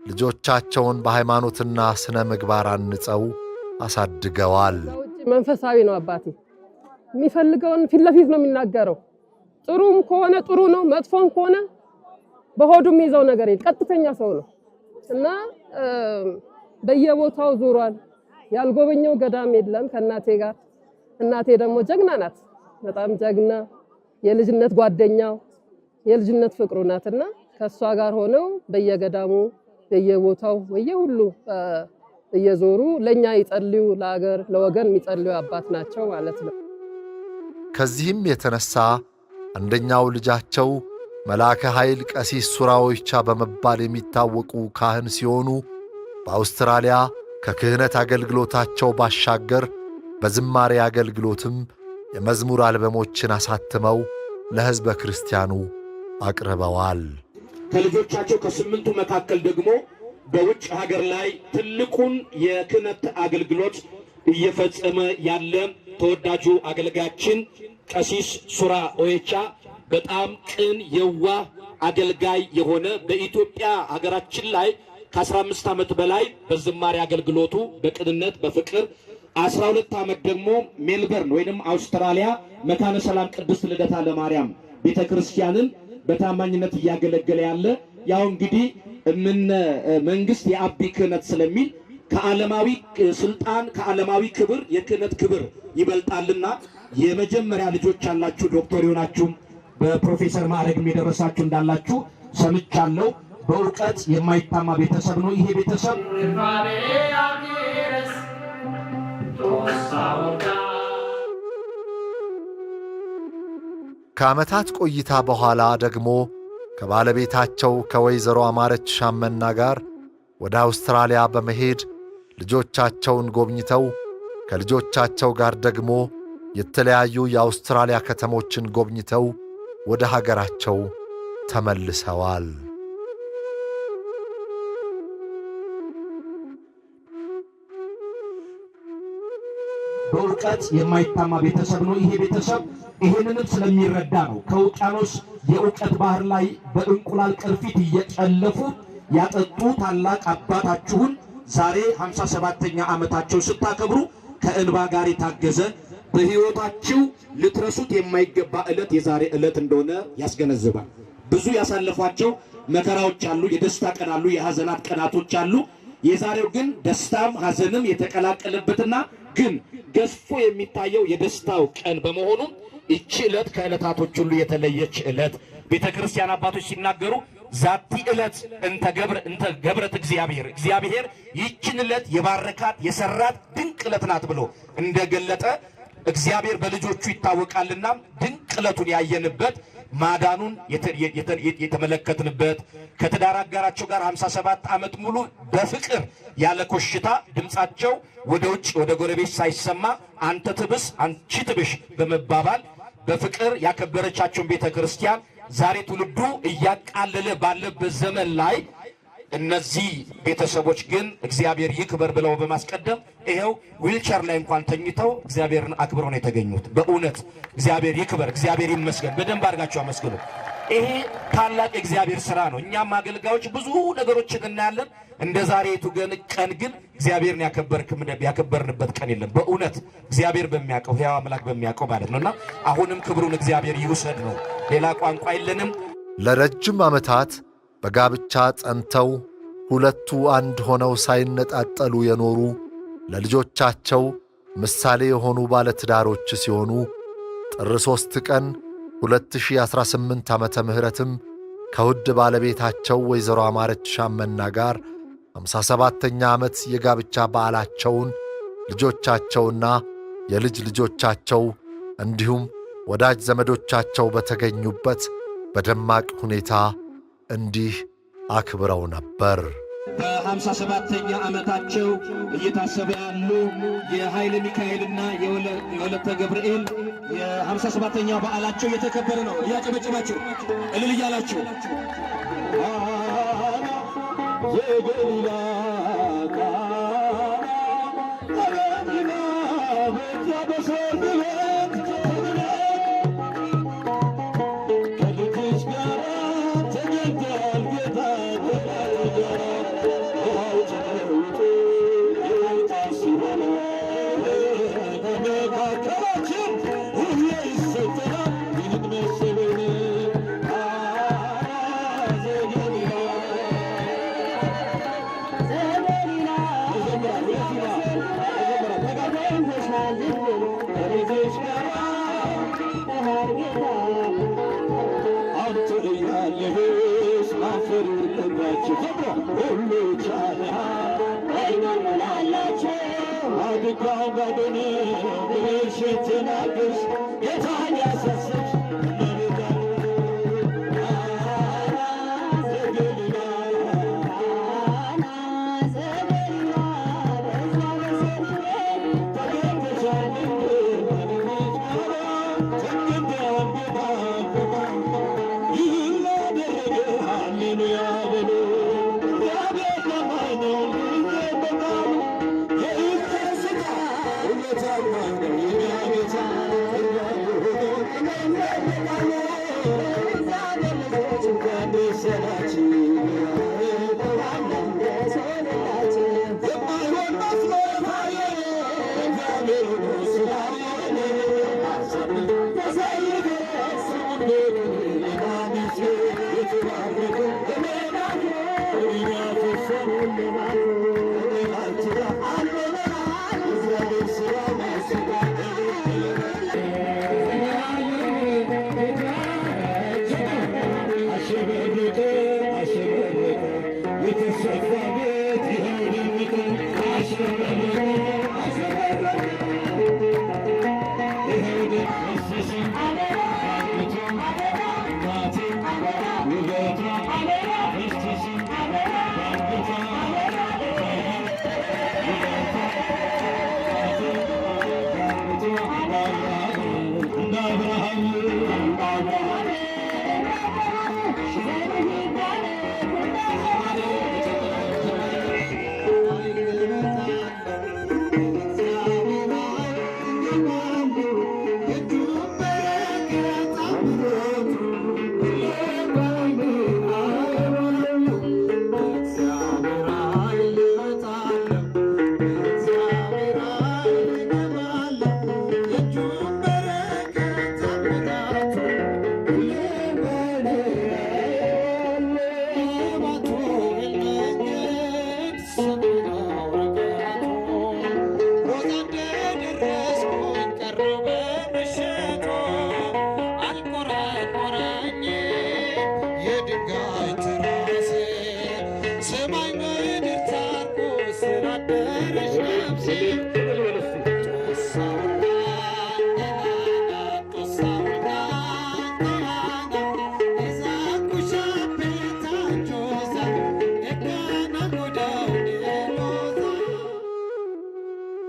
ልጆቻቸውን በሃይማኖትና ስነ ምግባር አንጸው አሳድገዋል። መንፈሳዊ ነው አባቴ። የሚፈልገውን ፊት ለፊት ነው የሚናገረው። ጥሩም ከሆነ ጥሩ ነው፣ መጥፎም ከሆነ በሆዱም ይዘው ነገር የለም። ቀጥተኛ ሰው ነው እና በየቦታው ዙሯል። ያልጎበኘው ገዳም የለም ከእናቴ ጋር። እናቴ ደግሞ ጀግና ናት፣ በጣም ጀግና፣ የልጅነት ጓደኛው የልጅነት ፍቅሩ ናትና ከሷ ጋር ሆነው በየገዳሙ በየቦታው በየሁሉ እየዞሩ ለኛ ይጸልዩ፣ ለሀገር ለወገን የሚጸልዩ አባት ናቸው ማለት ነው። ከዚህም የተነሳ አንደኛው ልጃቸው መልአከ ኃይል ቀሲስ ሱራዎይቻ በመባል የሚታወቁ ካህን ሲሆኑ በአውስትራሊያ ከክህነት አገልግሎታቸው ባሻገር በዝማሬ አገልግሎትም የመዝሙር አልበሞችን አሳትመው ለሕዝበ ክርስቲያኑ አቅርበዋል። ከልጆቻቸው ከ8ቱ መካከል ደግሞ በውጭ ሀገር ላይ ትልቁን የክህነት አገልግሎት እየፈጸመ ያለ ተወዳጁ አገልጋያችን ቀሲስ ሱራኦይቻ በጣም ቅን የዋህ አገልጋይ የሆነ በኢትዮጵያ ሀገራችን ላይ ከ15 ዓመት በላይ በዝማሬ አገልግሎቱ በቅንነት በፍቅር 12 ዓመት ደግሞ ሜልበርን ወይንም አውስትራሊያ መካነ ሰላም ቅድስት ልደታ ለማርያም ቤተክርስቲያንን በታማኝነት እያገለገለ ያለ ያው እንግዲህ መንግስት የአቢ ክህነት ስለሚል ከዓለማዊ ስልጣን ከዓለማዊ ክብር የክህነት ክብር ይበልጣልና የመጀመሪያ ልጆች ያላችሁ ዶክተር ዮናችሁ በፕሮፌሰር ማዕረግ የደረሳችሁ እንዳላችሁ ሰምቻለሁ። በእውቀት የማይታማ ቤተሰብ ነው ይሄ ቤተሰብ። ከዓመታት ቆይታ በኋላ ደግሞ ከባለቤታቸው ከወይዘሮ አማረች ሻመና ጋር ወደ አውስትራሊያ በመሄድ ልጆቻቸውን ጎብኝተው ከልጆቻቸው ጋር ደግሞ የተለያዩ የአውስትራሊያ ከተሞችን ጎብኝተው ወደ ሀገራቸው ተመልሰዋል። በእውቀት የማይታማ ቤተሰብ ነው ይሄ ቤተሰብ። ይሄንንም ስለሚረዳ ነው ከውቅያኖስ የእውቀት ባህር ላይ በእንቁላል ቅርፊት እየጨለፉ ያጠጡ ታላቅ አባታችሁን ዛሬ 57ኛ ዓመታቸው ስታከብሩ ከእንባ ጋር የታገዘ በሕይወታችሁ ልትረሱት የማይገባ ዕለት የዛሬ ዕለት እንደሆነ ያስገነዝባል። ብዙ ያሳለፏቸው መከራዎች አሉ፣ የደስታ ቀን አሉ፣ የሐዘናት ቀናቶች አሉ። የዛሬው ግን ደስታም ሐዘንም የተቀላቀለበትና ግን ገዝፎ የሚታየው የደስታው ቀን በመሆኑ እቺ ዕለት ከዕለታቶች ሁሉ የተለየች ዕለት ቤተክርስቲያን አባቶች ሲናገሩ ዛቲ ዕለት እንተ ገብረት እግዚአብሔር ይችን ዕለት የባረካት የሰራት ድንቅ ዕለት ናት ብሎ እንደገለጠ እግዚአብሔር በልጆቹ ይታወቃልና ድንቅ ዕለቱን ያየንበት ማዳኑን የተመለከትንበት ከትዳር አጋራቸው ጋር 57 ዓመት ሙሉ በፍቅር ያለ ኮሽታ ድምጻቸው ወደ ውጭ ወደ ጎረቤት ሳይሰማ አንተ ትብስ አንቺ ትብሽ በመባባል በፍቅር ያከበረቻቸውን ቤተክርስቲያን ዛሬ ትውልዱ እያቃለለ ባለበት ዘመን ላይ እነዚህ ቤተሰቦች ግን እግዚአብሔር ይክበር ብለው በማስቀደም ይሄው ዊልቸር ላይ እንኳን ተኝተው እግዚአብሔርን አክብረው ነው የተገኙት። በእውነት እግዚአብሔር ይክበር፣ እግዚአብሔር ይመስገን። በደንብ አድርጋችሁ አመስግኑ። ይሄ ታላቅ የእግዚአብሔር ስራ ነው። እኛም አገልጋዮች ብዙ ነገሮችን እናያለን። እንደ ዛሬቱ ቀን ግን እግዚአብሔርን ያከበርንበት ቀን የለም። በእውነት እግዚአብሔር በሚያውቀው ሕያው አምላክ በሚያውቀው ማለት ነውና አሁንም ክብሩን እግዚአብሔር ይውሰድ ነው። ሌላ ቋንቋ የለንም። ለረጅም ዓመታት በጋብቻ ጸንተው ሁለቱ አንድ ሆነው ሳይነጣጠሉ የኖሩ ለልጆቻቸው ምሳሌ የሆኑ ባለትዳሮች ሲሆኑ ጥር 3 ቀን 2018 ዓመተ ምህረትም ከውድ ባለቤታቸው ወይዘሮ አማረች ሻመና ጋር 57ኛ ዓመት የጋብቻ በዓላቸውን ልጆቻቸውና የልጅ ልጆቻቸው እንዲሁም ወዳጅ ዘመዶቻቸው በተገኙበት በደማቅ ሁኔታ እንዲህ አክብረው ነበር። በ57ኛ ዓመታቸው እየታሰበ ያሉ የኃይለ ሚካኤልና የወለተ ገብርኤል የ57ኛው በዓላቸው እየተከበረ ነው። እያጨበጨባችሁ እልል እያላችሁ የገሊላ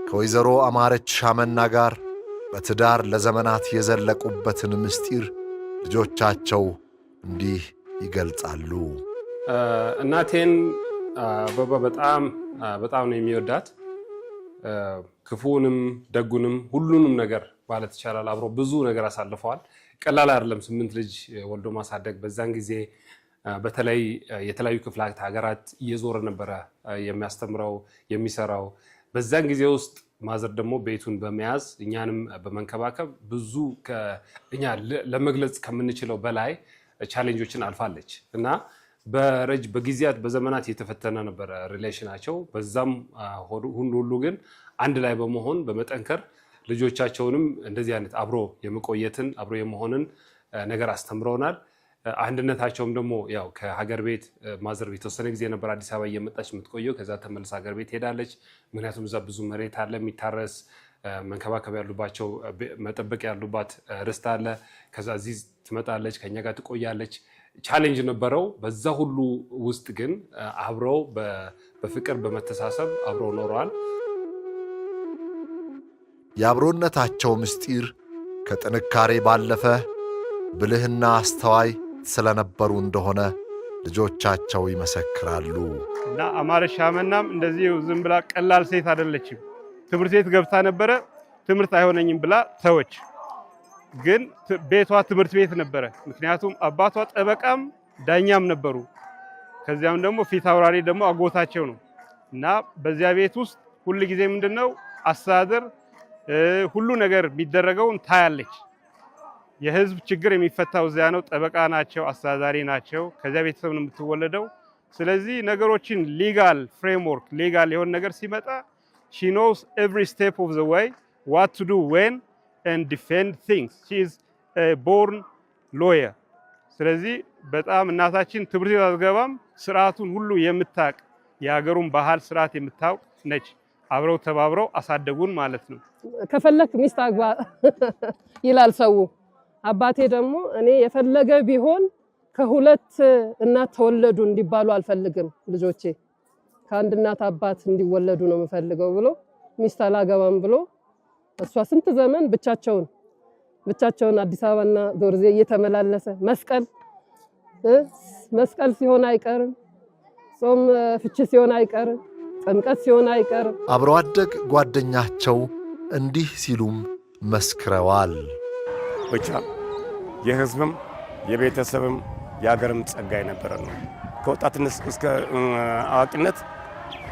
ከወይዘሮ አማረች ሻመና ጋር በትዳር ለዘመናት የዘለቁበትን ምስጢር ልጆቻቸው እንዲህ ይገልጻሉ። እናቴን አበባ በጣም ነው የሚወዳት። ክፉንም ደጉንም ሁሉንም ነገር ማለት ይቻላል አብሮ ብዙ ነገር አሳልፈዋል። ቀላል አይደለም 8 ልጅ ወልዶ ማሳደግ። በዛን ጊዜ በተለይ የተለያዩ ክፍላት ሀገራት እየዞረ ነበረ የሚያስተምረው የሚሰራው። በዛን ጊዜ ውስጥ ማዘር ደግሞ ቤቱን በመያዝ እኛንም በመንከባከብ ብዙ እኛ ለመግለጽ ከምንችለው በላይ ቻሌንጆችን አልፋለች እና በጊዜያት በዘመናት የተፈተነ ነበረ ሪሌሽናቸው። በዛም ሁሉ ግን አንድ ላይ በመሆን በመጠንከር ልጆቻቸውንም እንደዚህ አይነት አብሮ የመቆየትን አብሮ የመሆንን ነገር አስተምረውናል። አንድነታቸውም ደግሞ ያው ከሀገር ቤት ማዘር የተወሰነ ጊዜ ነበር አዲስ አበባ እየመጣች የምትቆየው። ከዛ ተመልሳ ሀገር ቤት ሄዳለች። ምክንያቱም እዛ ብዙ መሬት አለ የሚታረስ መንከባከብ ያሉባቸው መጠበቅ ያሉባት ርስት አለ። ከዛ እዚህ ትመጣለች፣ ከኛ ጋር ትቆያለች። ቻሌንጅ ነበረው። በዛ ሁሉ ውስጥ ግን አብረው በፍቅር በመተሳሰብ አብረው ኖረዋል። የአብሮነታቸው ምስጢር ከጥንካሬ ባለፈ ብልህና አስተዋይ ስለነበሩ እንደሆነ ልጆቻቸው ይመሰክራሉ። እና አማረሽ ሻመናም እንደዚህ ዝም ብላ ቀላል ሴት አይደለችም። ትምህርት ቤት ገብታ ነበረ። ትምህርት አይሆነኝም ብላ ተወች። ግን ቤቷ ትምህርት ቤት ነበረ። ምክንያቱም አባቷ ጠበቃም ዳኛም ነበሩ። ከዚያም ደግሞ ፊት አውራሪ ደግሞ አጎታቸው ነው። እና በዚያ ቤት ውስጥ ሁሉ ጊዜ ምንድነው አስተዳደር ሁሉ ነገር የሚደረገውን ታያለች። የህዝብ ችግር የሚፈታው እዚያ ነው። ጠበቃ ናቸው፣ አስተዳዳሪ ናቸው። ከዚያ ቤተሰብ ነው የምትወለደው። ስለዚህ ነገሮችን ሊጋል ፍሬምወርክ ሊጋል የሆነ ነገር ሲመጣ she knows every step of the way what to do when and defend things. She is a born lawyer. ስለዚህ በጣም እናታችን ትምህርት ቤት አትገባም፣ ስርዓቱን ሁሉ የምታውቅ የሀገሩን ባህል ስርዓት የምታውቅ ነች። አብረው ተባብረው አሳደጉን ማለት ነው። ከፈለክ ሚስት አግባ ይላል ሰው። አባቴ ደግሞ እኔ የፈለገ ቢሆን ከሁለት እናት ተወለዱ እንዲባሉ አልፈልግም፣ ልጆቼ ከአንድ እናት አባት እንዲወለዱ ነው የምፈልገው ብሎ ሚስት አላገባም ብሎ እሷ ስንት ዘመን ብቻቸውን አዲስ አበባና ዶርዜ እየተመላለሰ መስቀል ሲሆን አይቀርም፣ ጾም ፍቺ ሲሆን አይቀርም፣ ጥምቀት ሲሆን አይቀርም። አብሮ አደግ ጓደኛቸው እንዲህ ሲሉም መስክረዋል። ብቻ የህዝብም የቤተሰብም የሀገርም ጸጋ የነበረ ነው። ከወጣትነት እስከ አዋቂነት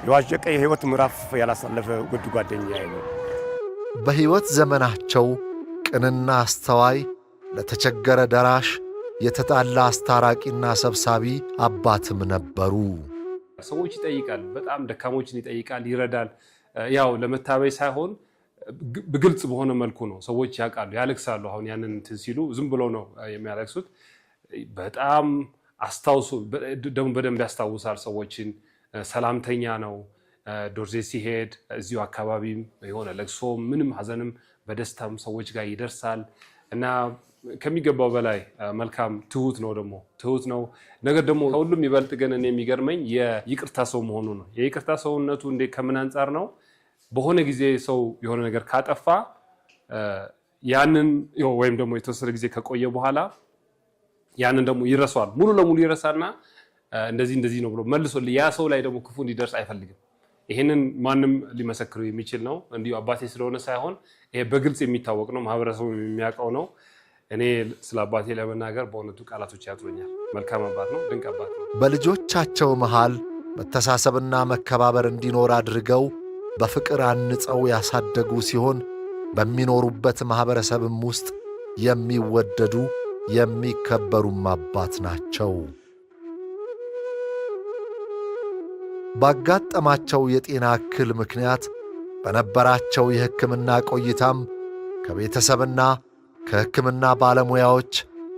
የዋዠቀ የህይወት ምዕራፍ ያላሳለፈ ውድ ጓደኛዬ ነው። በህይወት ዘመናቸው ቅንና አስተዋይ፣ ለተቸገረ ደራሽ፣ የተጣላ አስታራቂና ሰብሳቢ አባትም ነበሩ። ሰዎች ይጠይቃል፣ በጣም ደካሞችን ይጠይቃል፣ ይረዳል። ያው ለመታበይ ሳይሆን በግልጽ በሆነ መልኩ ነው። ሰዎች ያውቃሉ፣ ያለቅሳሉ። አሁን ያንን እንትን ሲሉ ዝም ብሎ ነው የሚያለቅሱት። በጣም አስታውሱ ደግሞ በደንብ ያስታውሳል ሰዎችን። ሰላምተኛ ነው። ዶርዜ ሲሄድ እዚሁ አካባቢም የሆነ ለቅሶ ምንም ሀዘንም በደስታም ሰዎች ጋር ይደርሳል እና ከሚገባው በላይ መልካም ትሁት ነው። ደግሞ ትሁት ነው ነገር ደግሞ ከሁሉም ይበልጥ ግን እኔ የሚገርመኝ የይቅርታ ሰው መሆኑ ነው። የይቅርታ ሰውነቱ እንዴት ከምን አንጻር ነው? በሆነ ጊዜ ሰው የሆነ ነገር ካጠፋ ያንን ወይም ደግሞ የተወሰነ ጊዜ ከቆየ በኋላ ያንን ደግሞ ይረሳዋል። ሙሉ ለሙሉ ይረሳና እንደዚህ ነው ብሎ መልሶ ያ ሰው ላይ ደግሞ ክፉ እንዲደርስ አይፈልግም። ይሄንን ማንም ሊመሰክሩ የሚችል ነው። እንዲሁ አባቴ ስለሆነ ሳይሆን ይሄ በግልጽ የሚታወቅ ነው፣ ማህበረሰቡ የሚያውቀው ነው። እኔ ስለ አባቴ ለመናገር በእውነቱ ቃላቶች ያጥሩኛል። መልካም አባት ነው፣ ድንቅ አባት ነው። በልጆቻቸው መሃል መተሳሰብና መከባበር እንዲኖር አድርገው በፍቅር አንጸው ያሳደጉ ሲሆን በሚኖሩበት ማህበረሰብም ውስጥ የሚወደዱ የሚከበሩም አባት ናቸው። ባጋጠማቸው የጤና እክል ምክንያት በነበራቸው የሕክምና ቆይታም ከቤተሰብና ከሕክምና ባለሙያዎች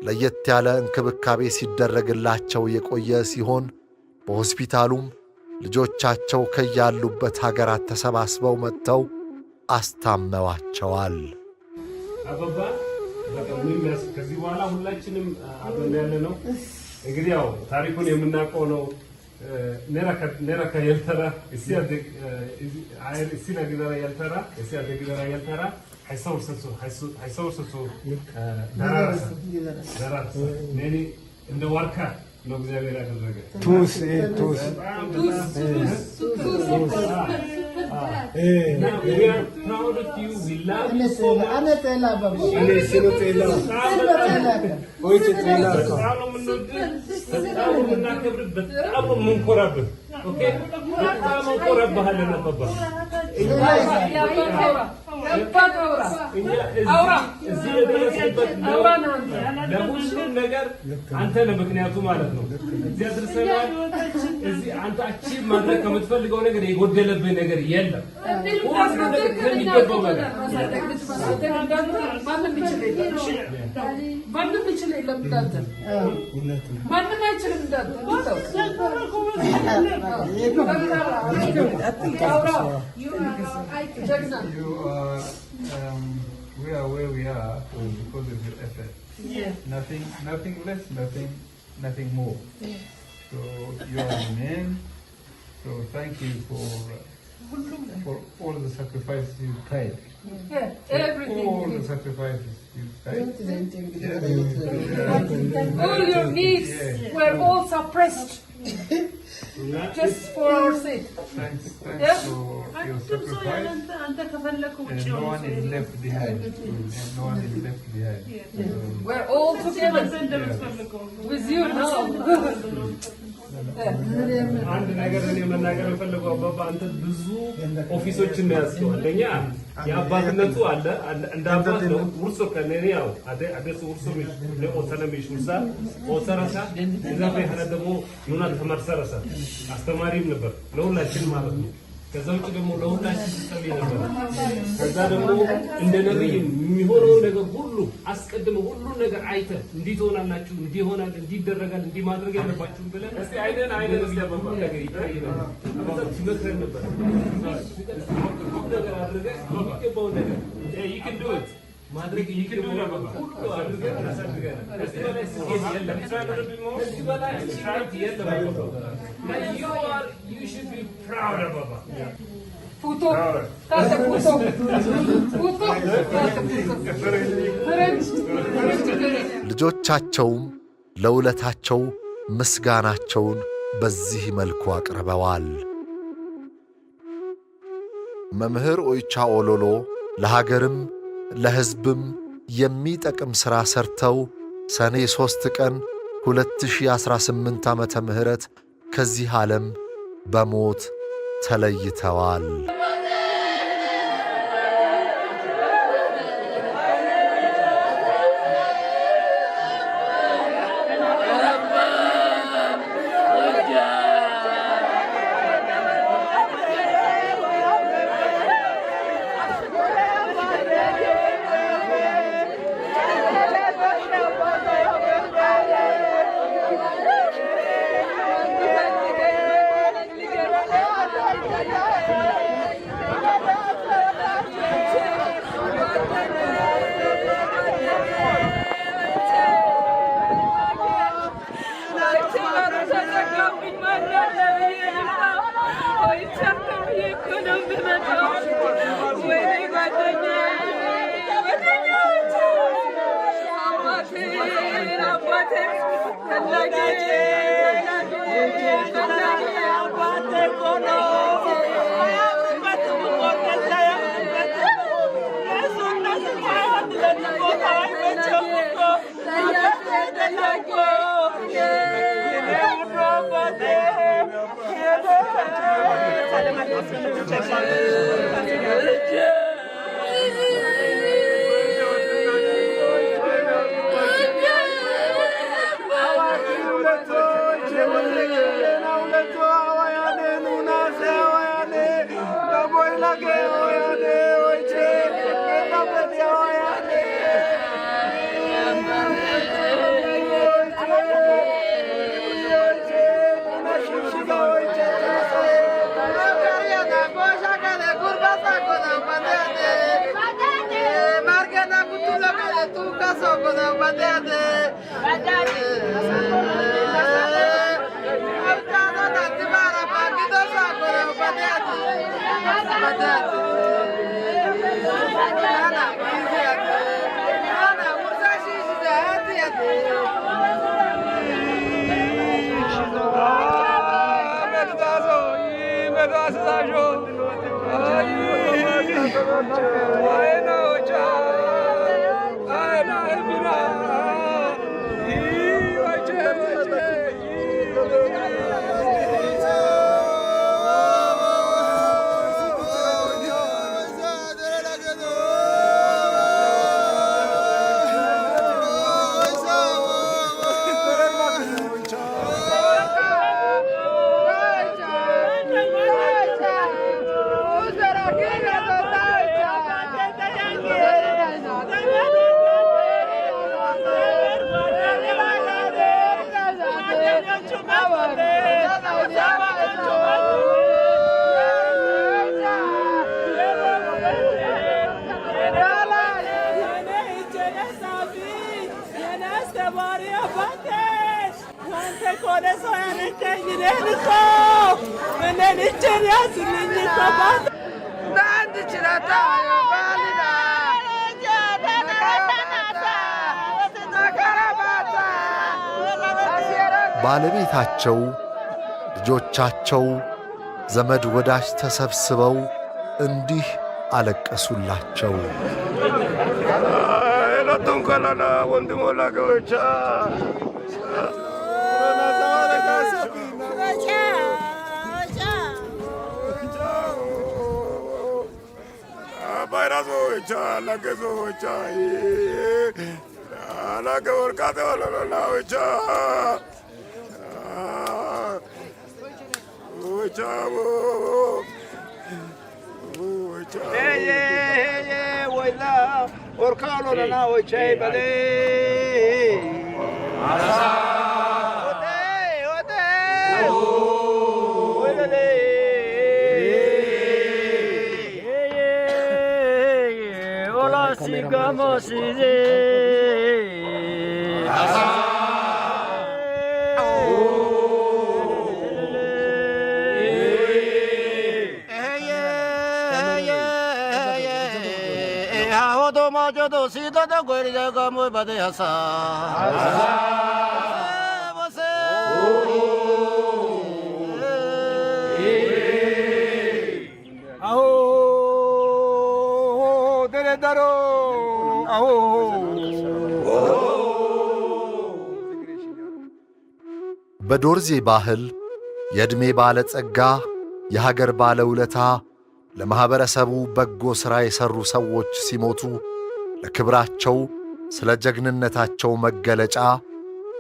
ለየት ያለ እንክብካቤ ሲደረግላቸው የቆየ ሲሆን በሆስፒታሉም ልጆቻቸው ከያሉበት ሀገራት ተሰባስበው መጥተው አስታመዋቸዋል። አባባ ከዚህ በኋላ ሁላችንም አብረን ያለ ነው። እንግዲህ ያው ታሪኩን የምናውቀው ነው። ነራካ የልተራ እሲና ግዘራ የልተራ እሲያ ግዘራ የልተራ ሀይሰውርሰሱ ደራስ ነኒ እንደ ዋርካ ነው እግዚአብሔር ያደረገ ቱስ Now we are proud of you. We love you so much. ለሁሉም ነገር አንተ ለምክንያቱ ማለት ነው። እዚያ ድርሰናል። እዚህ አንተ አቺቭ ማድረግ ከምትፈልገው ነገር የጎደለብህ ነገር የለም። ሁሉ ነገር ከሚገባው ነገር ማንም ይችላል የለም እንዳንተ ማንም አይችልም እንዳንተ we are where we are because of your effort. Yeah. Nothing less, nothing more. Yeah. So you are the man. So thank you for all the sacrifices you paid. Yeah, everything. All the sacrifices you paid. All your needs were all suppressed. Just for our sake. Thanks for your sacrifice. And no one is left behind. We're all together with you now. አንድ ነገር እኔ መናገር የምፈልገው አባባ አንተ ብዙ ኦፊሶችን ነው ያዝከው። አንደኛ የአባትነቱ አለ እንደ አባት ነው ውርሶ ከነኔ ያው አደስ ውርሶ ለኦተነሚሽ ውርሳ ኦተራሳ እዛ ፈይሃለ ደግሞ ዮናስ ተመርሰረሰ አስተማሪም ነበር ለሁላችን ማለት ነው። ከዛ ውጭ ደግሞ ለሁላችን ተጸልይ ነበር። ከዛ ደግሞ እንደ ነብይ የሚሆነው ነገር ሁሉ አስቀድመው ሁሉ ነገር አይተ እንዲህ ትሆናላችሁ፣ እንዲህ ይሆናል፣ እንዲህ ይደረጋል፣ እንዲህ ማድረግ ያለባችሁ ብለን እስቲ አይደን ስለበባ ነገር ይታይ ነበር። አባታ ሲመክረን ነበር። ነገር አድርገ ይገባው ነገር ይክዱት ማድረግ ይክዱ ነበር። ሁሉ አድርገ አሳድገን እስቲ በላይ ሲሄድ የለም እስቲ በላይ ስትራይት የለም። You should be proud of Baba. Puto, tata puto, puto. ልጆቻቸውም ለውለታቸው ምስጋናቸውን በዚህ መልኩ አቅርበዋል። መምህር ኦይቻ ኦሎሎ ለሀገርም ለሕዝብም የሚጠቅም ሥራ ሰርተው ሰኔ 3 ቀን 2018 ዓመተ ምህረት ከዚህ ዓለም በሞት ተለይተዋል። Go! ባለቤታቸው ልጆቻቸው ዘመድ ወዳጅ ተሰብስበው እንዲህ አለቀሱላቸው። ኤሎቱን ኮላና ወንድሞላ ገወቻ ባይራዞቻ ለገዞቻ አላገወርቃተ ወለላዎቻ Chavo, wayla orkalo na wachay bale ola sigamo size Jodo sida da gori da gamo bade hasa bose aho dere daro aho በዶርዜ ባህል የዕድሜ ባለጸጋ የሀገር ባለውለታ ለማህበረሰቡ በጎ ሥራ የሠሩ ሰዎች ሲሞቱ ለክብራቸው ስለ ጀግንነታቸው መገለጫ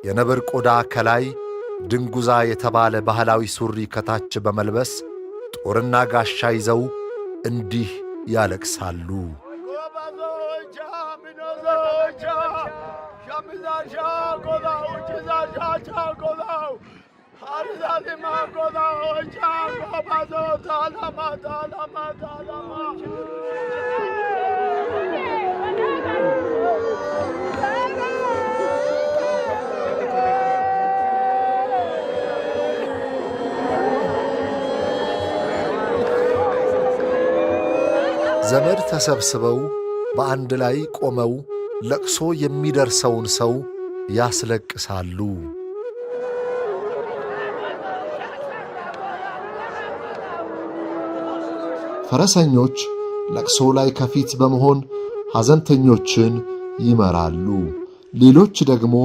የነብር ቆዳ ከላይ ድንጉዛ የተባለ ባህላዊ ሱሪ ከታች በመልበስ ጦርና ጋሻ ይዘው እንዲህ ያለቅሳሉ። ዘመድ ተሰብስበው በአንድ ላይ ቆመው ለቅሶ የሚደርሰውን ሰው ያስለቅሳሉ። ፈረሰኞች ለቅሶ ላይ ከፊት በመሆን ሐዘንተኞችን ይመራሉ። ሌሎች ደግሞ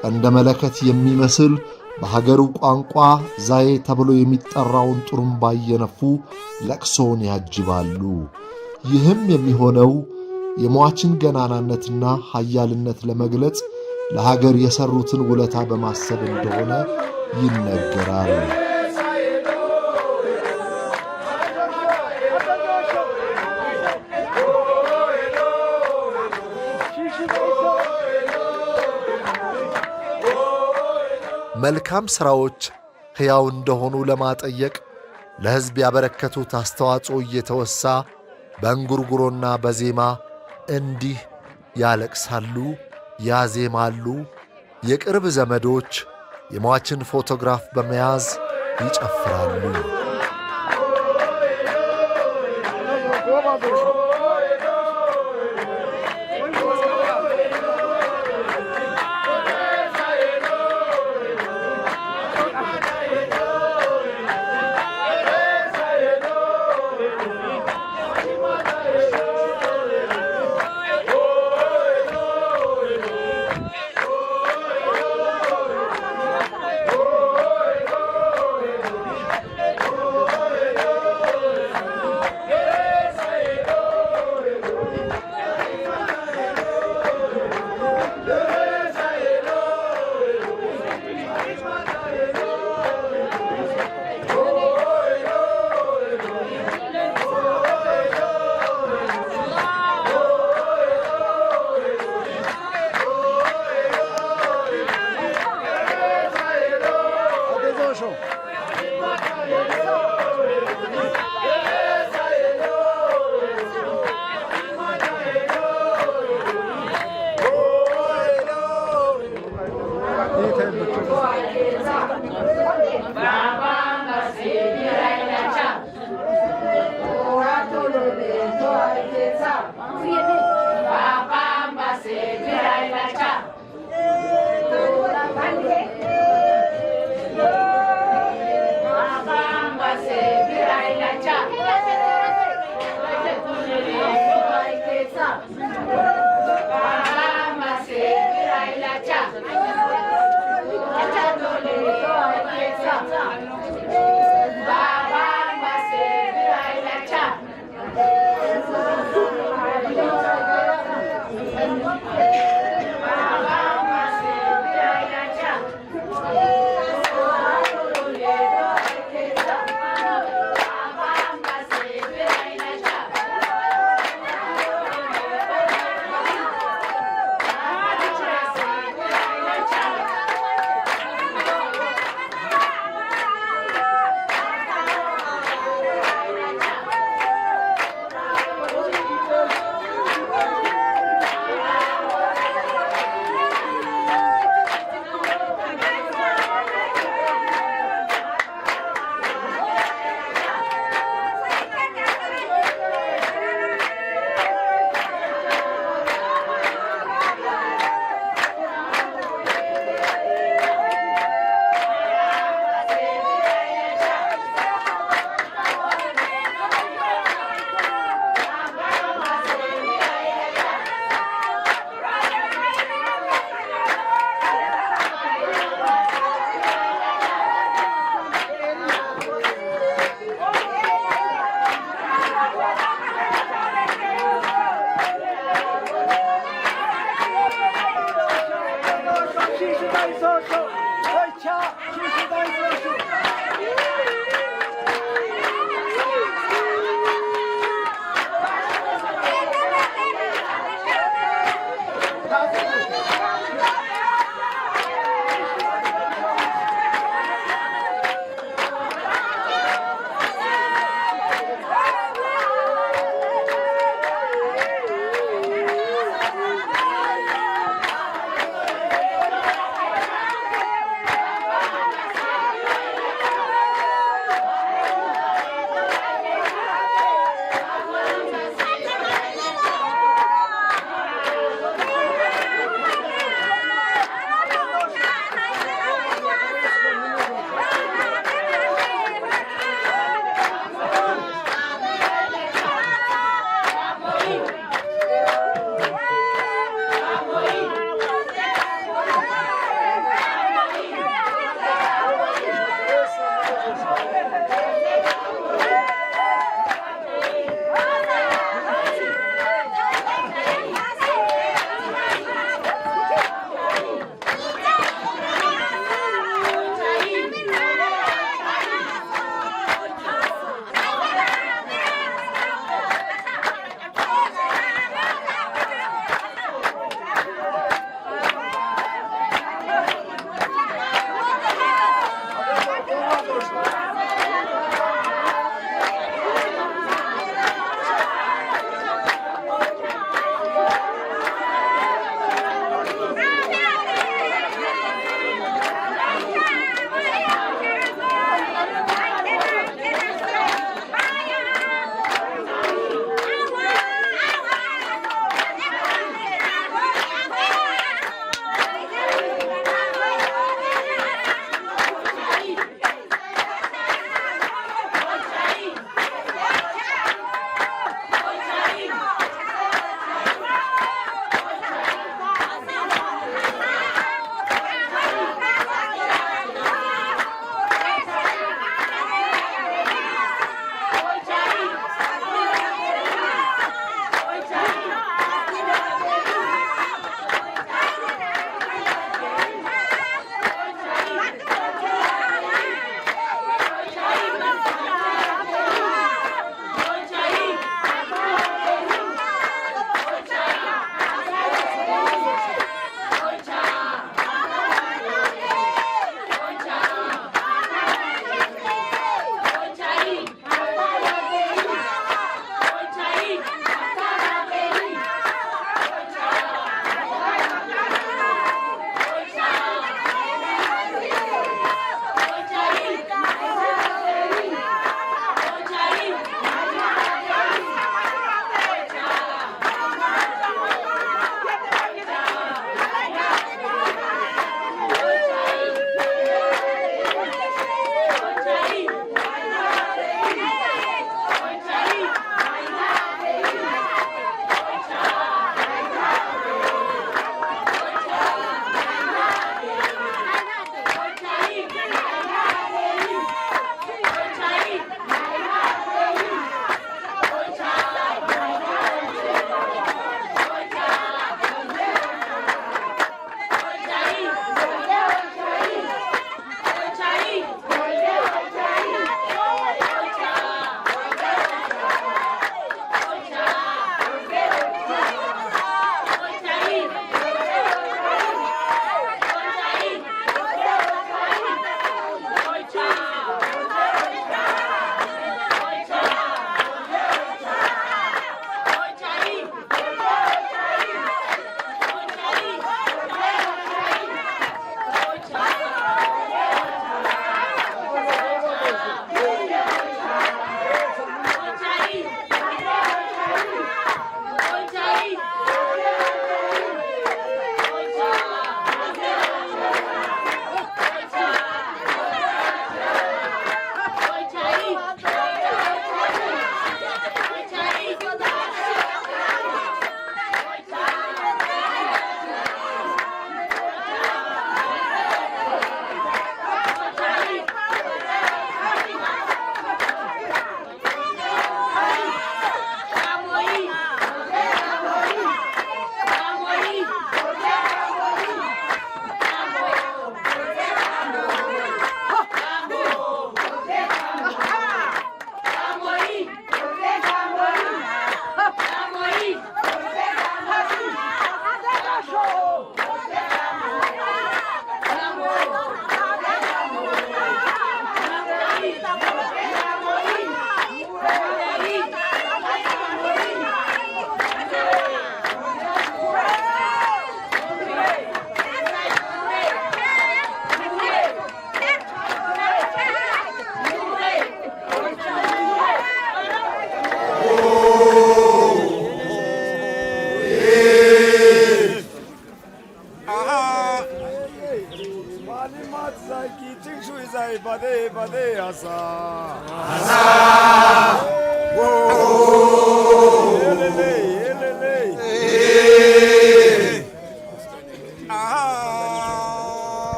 ቀንደ መለከት የሚመስል በሀገሩ ቋንቋ ዛዬ ተብሎ የሚጠራውን ጥሩምባ እየነፉ ለቅሶን ያጅባሉ። ይህም የሚሆነው የሟችን ገናናነትና ኃያልነት ለመግለጽ ለሀገር የሠሩትን ውለታ በማሰብ እንደሆነ ይነገራል። መልካም ሥራዎች ሕያው እንደሆኑ ለማጠየቅ ለሕዝብ ያበረከቱት አስተዋጽኦ እየተወሳ በእንጉርጉሮና በዜማ እንዲህ ያለቅሳሉ፣ ያዜማሉ። የቅርብ ዘመዶች የሟችን ፎቶግራፍ በመያዝ ይጨፍራሉ።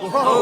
Oh,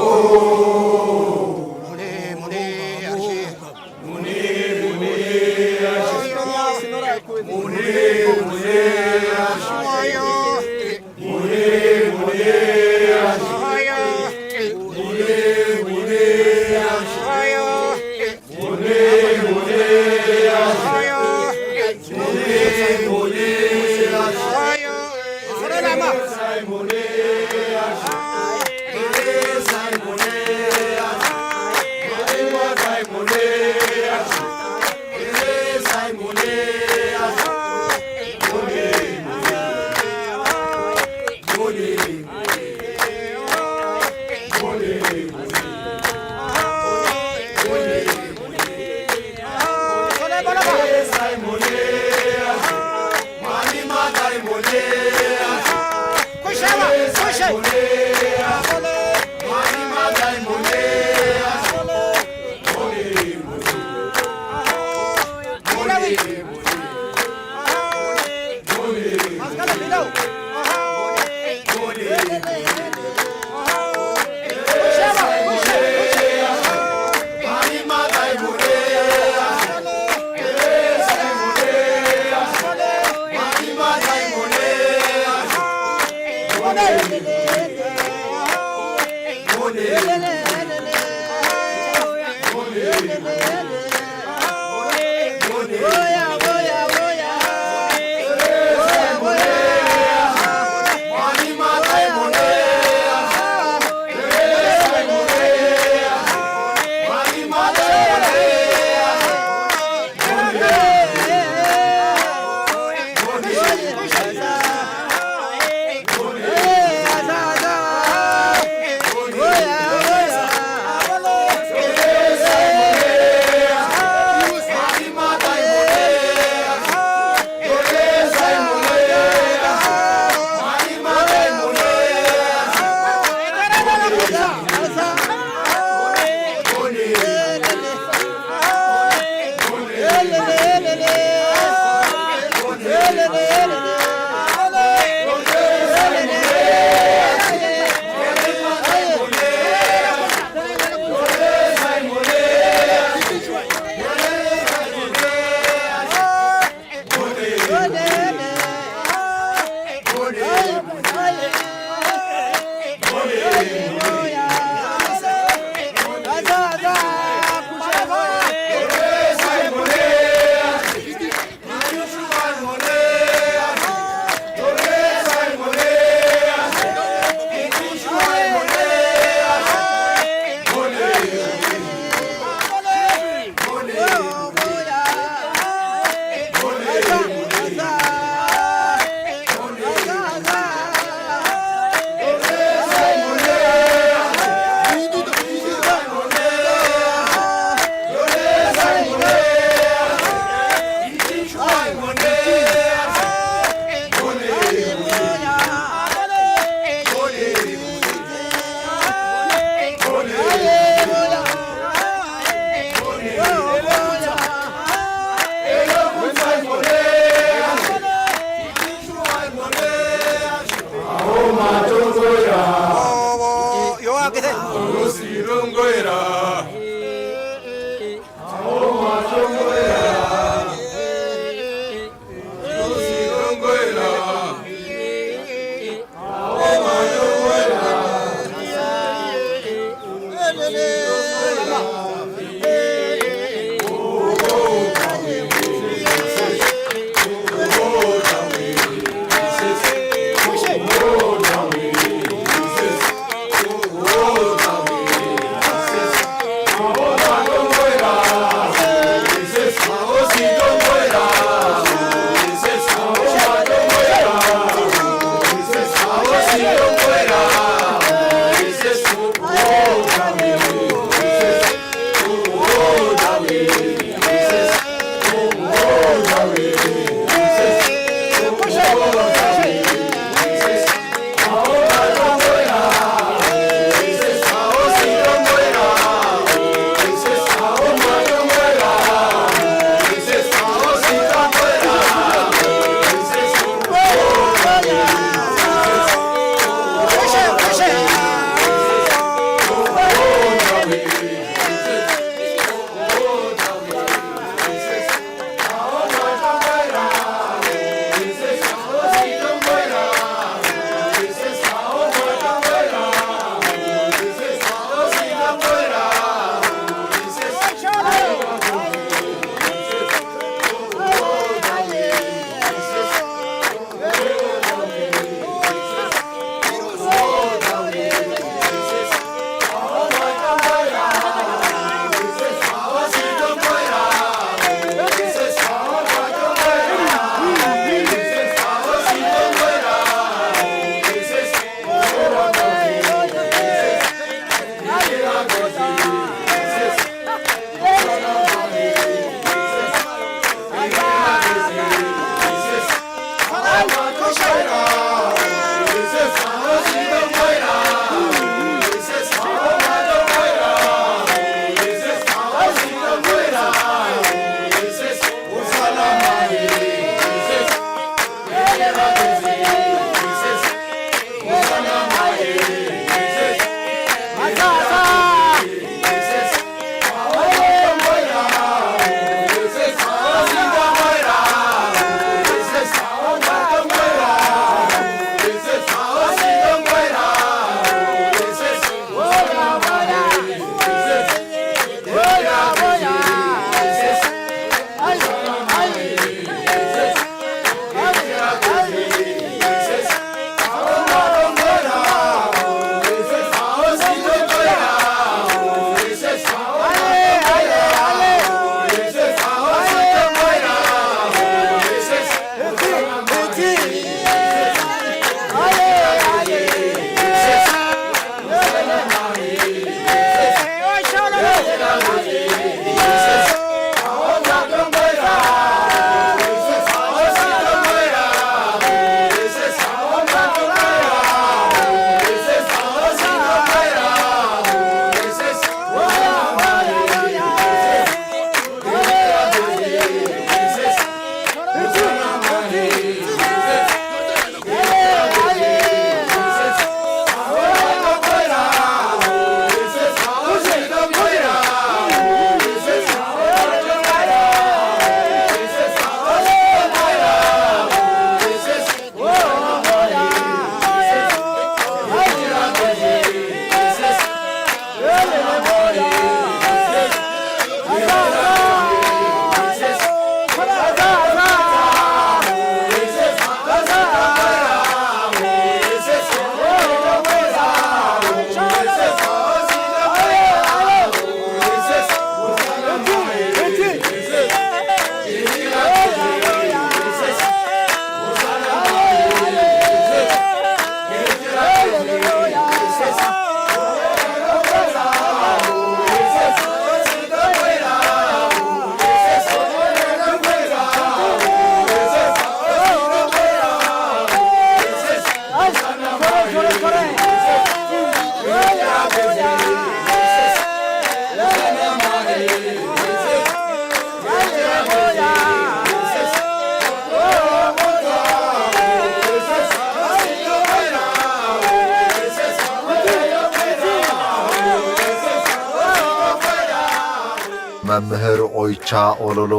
መምህር ኦይቻ ኦሎሎ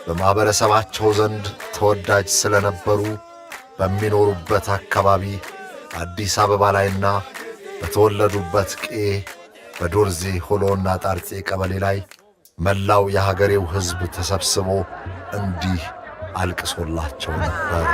በማህበረሰባቸው ዘንድ ተወዳጅ ስለነበሩ በሚኖሩበት አካባቢ አዲስ አበባ ላይና በተወለዱበት ቄ በዶርዜ ሆሎና ጣርጼ ቀበሌ ላይ መላው የሀገሬው ሕዝብ ተሰብስቦ እንዲህ አልቅሶላቸው ነበር።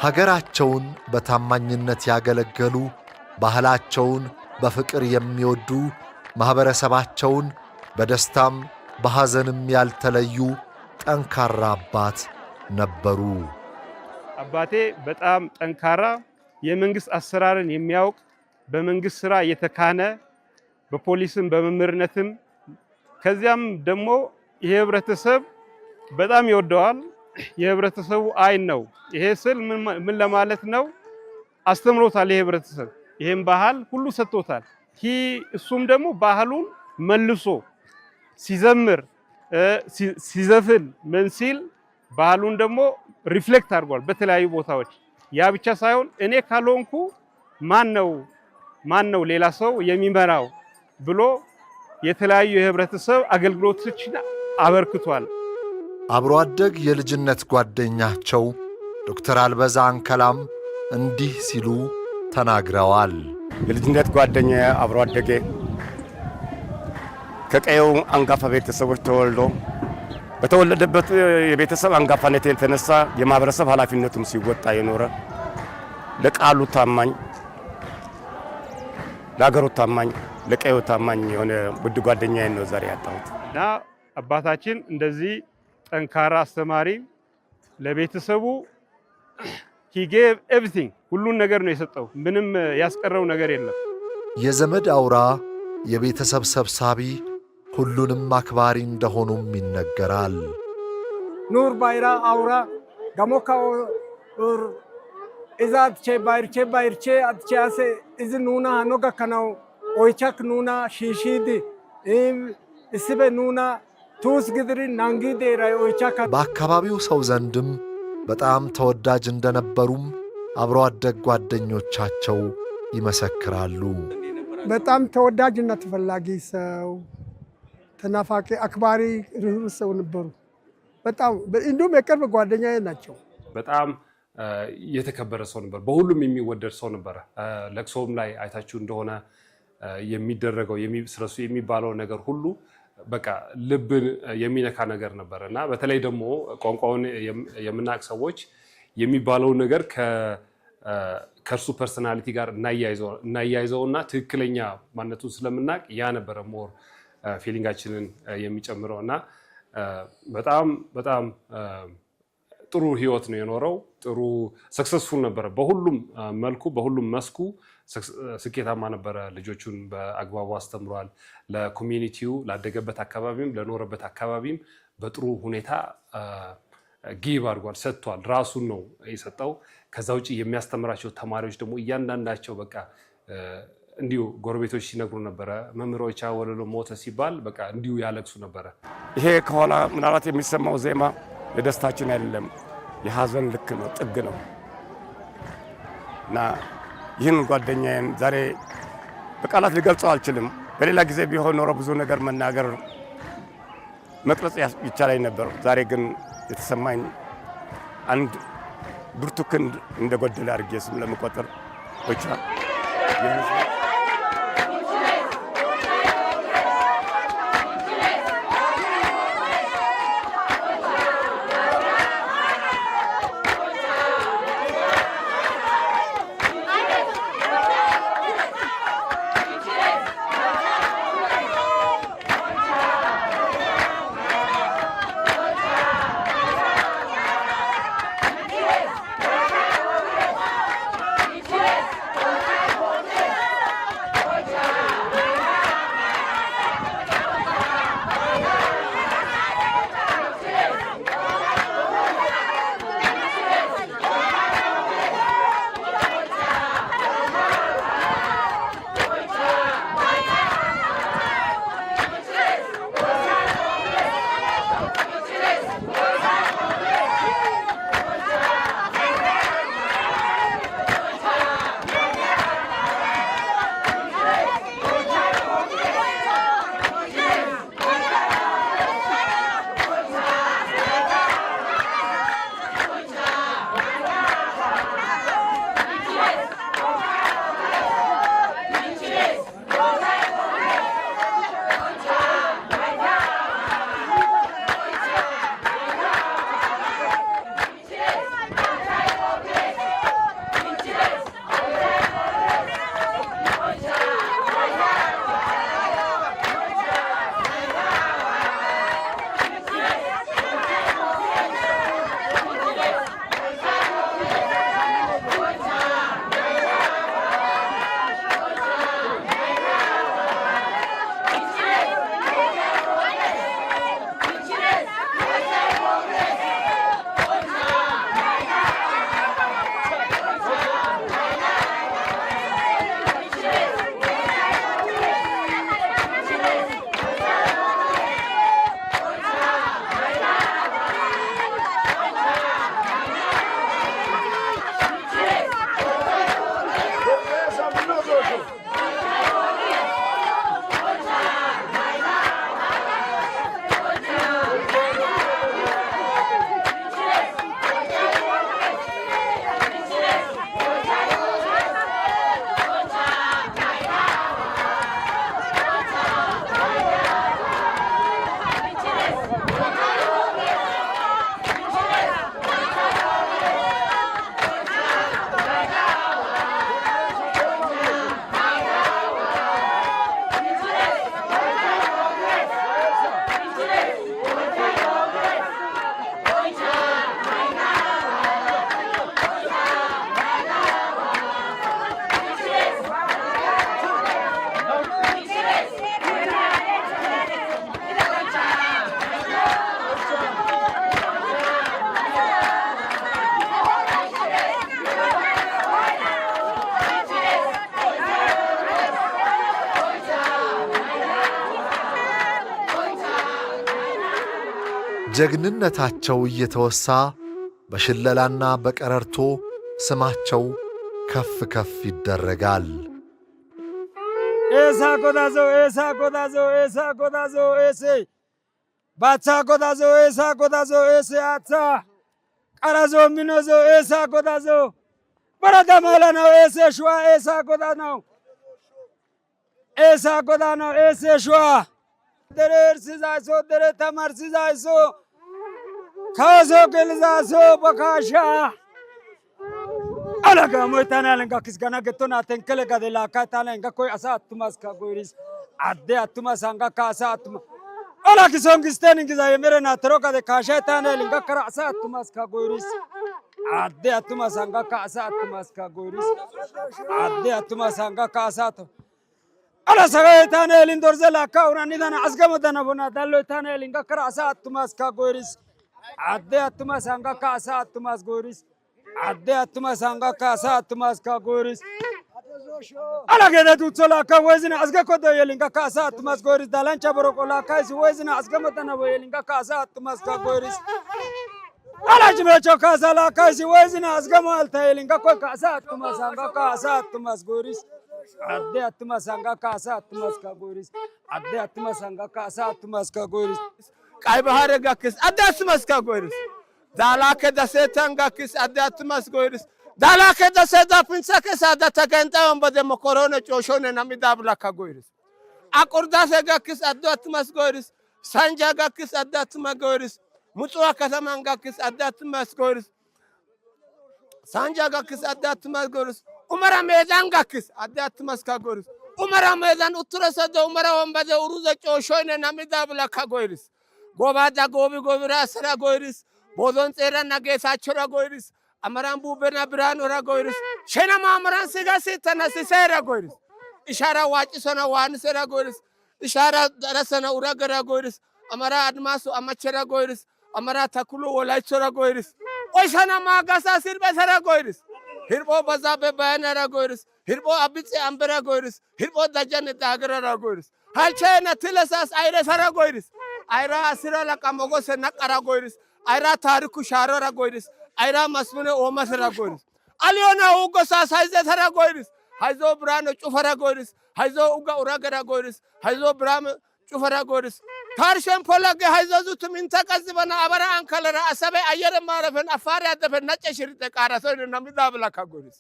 ሀገራቸውን በታማኝነት ያገለገሉ፣ ባህላቸውን በፍቅር የሚወዱ፣ ማኅበረሰባቸውን በደስታም በሐዘንም ያልተለዩ ጠንካራ አባት ነበሩ። አባቴ በጣም ጠንካራ፣ የመንግስት አሰራርን የሚያውቅ፣ በመንግስት ሥራ የተካነ፣ በፖሊስም በመምህርነትም ከዚያም ደግሞ ይሄ ህብረተሰብ በጣም ይወደዋል። የህብረተሰቡ አይን ነው። ይሄ ስል ምን ለማለት ነው? አስተምሮታል። ይሄ ህብረተሰብ ይሄን ባህል ሁሉ ሰጥቶታል። እሱም ደግሞ ባህሉን መልሶ ሲዘምር ሲዘፍን ምን ሲል ባህሉን ደግሞ ሪፍሌክት አድርጓል በተለያዩ ቦታዎች። ያ ብቻ ሳይሆን እኔ ካልሆንኩ ማን ነው ሌላ ሰው የሚመራው ብሎ የተለያዩ የህብረተሰብ አገልግሎቶችን አበርክቷል። አብሮ አደግ የልጅነት ጓደኛቸው ዶክተር አልበዛ አንከላም እንዲህ ሲሉ ተናግረዋል። የልጅነት ጓደኛ አብሮ አደጌ ከቀየው አንጋፋ ቤተሰቦች ተወልዶ በተወለደበት የቤተሰብ አንጋፋነት የተነሳ የማህበረሰብ ኃላፊነቱም ሲወጣ የኖረ ለቃሉ ታማኝ፣ ለሀገሩ ታማኝ፣ ለቀየው ታማኝ የሆነ ውድ ጓደኛዬን ነው ዛሬ ያጣሁት። እና አባታችን እንደዚህ ጠንካራ አስተማሪ፣ ለቤተሰቡ he gave everything ሁሉን ነገር ነው የሰጠው። ምንም ያስቀረው ነገር የለም። የዘመድ አውራ፣ የቤተሰብ ሰብሳቢ፣ ሁሉንም አክባሪ እንደሆኑም ይነገራል። ኑር ባይራ አውራ ጋሞካ እዛትቼ ባይርቼ አትቼያሴ እዚ ኑና ኖጋ ከናው ኦይቻክ ኑና ሺሺድ እስበ ኑና ቱስ ግድሪ ናንጊዴ ራይ ኦይቻክ በአካባቢው ሰው ዘንድም በጣም ተወዳጅ እንደነበሩም አብሮ አደግ ጓደኞቻቸው ይመሰክራሉ። በጣም ተወዳጅነት ፈላጊ ሰው፣ ተናፋቂ፣ አክባሪ፣ ርኅሩህ ሰው ነበሩ። በጣም እንዲሁም የቅርብ ጓደኛዬ ናቸው። በጣም የተከበረ ሰው ነበር። በሁሉም የሚወደድ ሰው ነበረ። ለቅሶም ላይ አይታችሁ እንደሆነ የሚደረገው ስለሱ የሚባለው ነገር ሁሉ በቃ ልብን የሚነካ ነገር ነበር እና በተለይ ደግሞ ቋንቋውን የምናውቅ ሰዎች የሚባለውን ነገር ከእርሱ ፐርሰናሊቲ ጋር እናያይዘውና ትክክለኛ ማንነቱን ስለምናውቅ ያ ነበረ ሞር ፊሊንጋችንን የሚጨምረው እና በጣም በጣም ጥሩ ህይወት ነው የኖረው። ጥሩ ሰክሰስፉል ነበረ። በሁሉም መልኩ በሁሉም መስኩ ስኬታማ ነበረ። ልጆቹን በአግባቡ አስተምሯል። ለኮሚኒቲው ላደገበት አካባቢም ለኖረበት አካባቢም በጥሩ ሁኔታ ጊቭ አድርጓል፣ ሰጥቷል። ራሱን ነው የሰጠው። ከዛ ውጭ የሚያስተምራቸው ተማሪዎች ደግሞ እያንዳንዳቸው በቃ እንዲሁ ጎረቤቶች ሲነግሩ ነበረ። መምህሮቻ ወለሎ ሞተ ሲባል በቃ እንዲሁ ያለቅሱ ነበረ። ይሄ ከኋላ ምናልባት የሚሰማው ዜማ የደስታችን አይደለም፣ የሀዘን ልክ ነው፣ ጥግ ነው እና ይህን ጓደኛዬን ዛሬ በቃላት ሊገልጸው አልችልም። በሌላ ጊዜ ቢሆን ኖሮ ብዙ ነገር መናገር መቅረጽ ይቻላል ነበር። ዛሬ ግን የተሰማኝ አንድ ብርቱ ክንድ እንደጎደለ አድርጌ ስም ለመቆጠር ብቻ ጀግንነታቸው እየተወሳ በሽለላና በቀረርቶ ስማቸው ከፍ ከፍ ይደረጋል። ኤሳ ጎዳዞ ኤሳ ጎዳዞ ኤሳ ጎዳዞ ኤሴ ባቻ ጎዳዞ ኤሳ ጎዳዞ ኤሴ አቻ ቀራዞ ሚኖዞ ኤሳ ጎዳዞ በረዳ ማላ ነው ኤሴ ሸዋ ኤሳ ጎዳ ነው ኤሳ ጎዳ ነው ኤሴ ሸዋ ደሬ እርሲዛይሶ ደሬ ተመርሲዛይሶ ካዞ ገልዛሶ በካሻ alaga moitana lenga kisgana getona tenkele gadela katana lenga koi asa atumas ka goiris adde atumas anga ka asa atuma ala kisongisten ingiza yemere na troka de kasha tana lenga kara asa atumas ka goiris adde atumas anga ka asa atumas ka goiris adde atumas anga ka asa to ala saga tana lindorze la ka urani dana asgama dana bona dallo tana lenga kara asa atumas ka goiris adde atumas anga ka asa atumas goiris adde atuma sanga kasa atumas ka goris ala gede tutsola ka wezina asga kodo yelinga kasa atumas goris dalancha borokola ka si wezina asga matana yelinga kasa atumas ka goris ala jimecho kasa la ka si wezina asga malta yelinga ko kasa atumas sanga kasa atumas goris adde attuma sanga kaasa attumas ka goyris adde attuma sanga kaasa attumas ka goyris ቀይ ባህር ጋክስ adde attumas ka goyris ዳላከ ደሴታን ጋክስ adde attumas goyris ዳላከ ደሴታ ፕንሰከ ሳዳ ተገንጣውን በደሞ ኮሮና ጮሾነ ናሚዳብላ ka goyris አቁርዳሰ ጋክስ adde attumas goyris ሳንጃ ጋክስ adde attumas goyris ሙጽዋ ከተማን ጋክስ adde attumas goyris ሳንጃ ጋክስ adde attumas goyris ኡመራ ሜዳን ጋክስ adde attumas ka goyris ኡመራ ሜዳን ኡትረሰደ ኡመራ ወንበደ ኡሩዘ ጮሾነ ናሚዳብላ ka goyris ጎባዳ ጎቢ ጎቢራ ሰራ ጎይሪስ ቦዞን ጼራና ጌሳቸራ ጎይሪስ አመራን ቡበና ብራኖራ ጎይሪስ ሸናማ አመራን ሲጋሲ ተነሲሰራ ጎይሪስ ኢሻራ ዋጭሰና ዋንሰራ ጎይሪስ ኢሻራ ደረሰና ኡራገራ ጎይሪስ አመራ አድማሱ አመቸራ ጎይሪስ አመራ ተኩሎ ወላይቸራ ጎይሪስ ኦሻናማ ጋሳ ሲርበ ሰራ ጎይሪስ ሂርቦ በዛ በባያናራ ጎይሪስ ሂርቦ አብጽ አንበራ ጎይሪስ ሂርቦ ዳጃነ ዳገራራ ጎይሪስ halchena tilesas ayre sara goyris ayra asira la kamogo se nakara goyris ayra tariku sharara goyris ayra masmune oma sara goyris aliona ugo sa saize sara goyris hayzo brano chufara goyris hayzo uga uragara goyris hayzo bramo chufara goyris tarshen polage hayzo zutum intakazibana abara ankalera asabe ayere marafen afari adefen nacheshirite qaraso namidabla ka goyris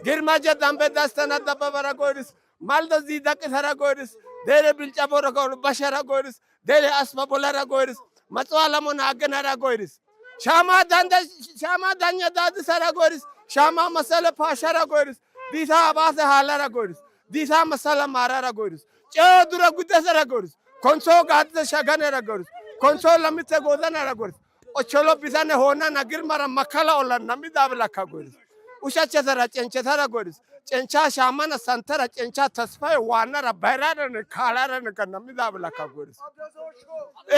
girmaje dambe dastana dabara goyris maldo zidake sara goyris dere bilcha bora goyris bashara goyris dere asma bolara goyris matwala mona agenara goyris shama danya dad sara goyris shama masala pashara goyris disa abase halara goyris disa masala marara goyris chodura gudda sara goyris konso gadde shaganera goyris konso lamite godanara goyris ocholo bisane hona nagir mara makala olla namidabla ka goyris ushache sara chenche sara goyris cencha shamana santara cencha tasfay wanara bayrara khalara kanamidabla ka goyris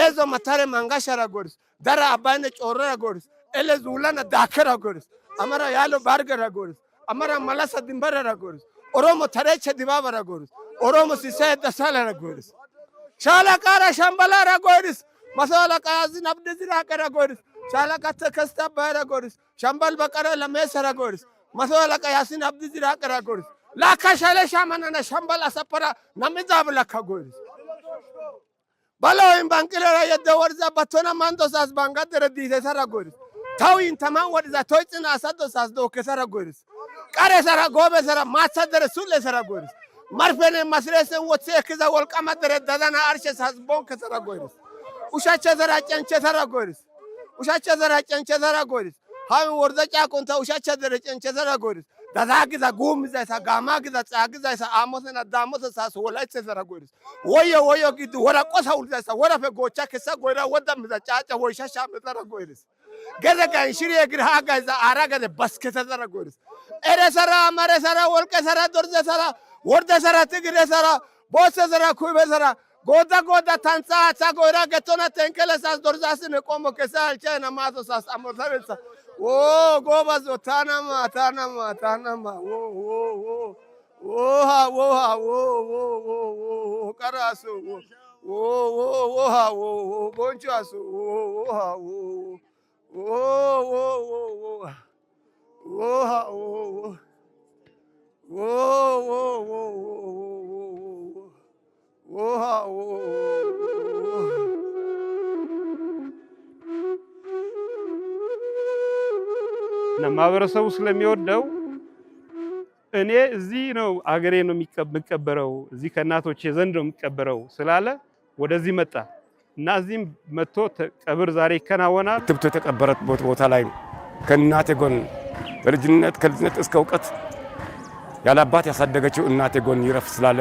ezo matare mangashara goyris dara abane chorra goyris ele zulana dakara goyris amara yalo bargara goyris amara malasa dimbara goyris oromo tareche dibabara goyris oromo sise dasala goyris shala kara shambala goyris masala kazin abde zira kara goyris shala katta kasta bara goyris shambal bakara lamesara goyris masala kayasin abde zira kara goyris la kashale shamana na shambal asapara namidabla ka goyris balo in bankilera yedde warza batona mando sas bangadere dise sara goyris tawin taman warza toytsina asado sas do kesara goyris kare sara gobe sara matsadere sulle sara goyris marfene masresen wotse kiza wolqama dere dadana arshe sas bon kesara goyris ushache sara cenche sara goyris ushache sara cenche sara goyris hawi warza chakonta ushache dere cenche sara goyris dazagiza gumiza sa gamagiza tsagiza sa amosena damosa sas wolaitse sara goyris woyo gidu wora qosa ulza sa wora fe gocha kesa goyra wadam za chacha woisha shame sara goyris gede kan shiri egir haga za araga de basketa sara goyris ere sara mare sara wolke sara dorze sara worde sara tigre sara bosse sara kube sara goda tansa sa goyra getona tenkele sas dorzasine komo kesa alchena maso sas amosavesa o gobas tanama wo karaso wo bonchaso እና ማህበረሰቡ ስለሚወደው እኔ እዚህ ነው አገሬ ነው የሚቀበረው እዚህ ከእናቶቼ ዘንድ ነው የሚቀበረው ስላለ ወደዚህ መጣ እና እዚህም መጥቶ ቀብር ዛሬ ይከናወናል። ትብቶ የተቀበረበት ቦታ ላይ ከእናቴ ጎን ከልጅነት እስከ እውቀት ያለ አባት ያሳደገችው እናቴ ጎን ይረፍ ስላለ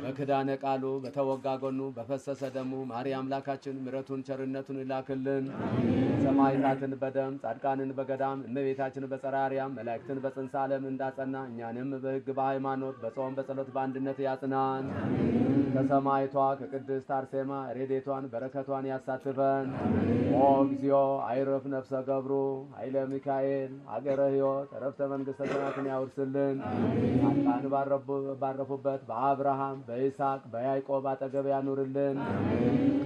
በክዳነ ቃሉ በተወጋ ጎኑ በፈሰሰ ደሙ ማርያም አምላካችን ምሕረቱን ቸርነቱን ይላክልን። ሰማዕታትን በደም ጻድቃንን በገዳም እመቤታችን በጸርዐ አርያም መላእክትን በጽንሰ ዓለም እንዳጸና እኛንም በሕግ በሃይማኖት በጾም በጸሎት በአንድነት ያጽናን። ከሰማዕቷ ከቅድስት አርሴማ ረድኤቷን በረከቷን ያሳትፈን። ኦ እግዚኦ አይረፍ ነፍሰ ገብሩ ኃይለ ሚካኤል አገረ ሕይወት ዕረፍተ መንግሥተ ሰማያትን ያውርስልን። ጻድቃን ባረፉበት በአብርሃም በይስሐቅ በያዕቆብ አጠገብ ያኑርልን።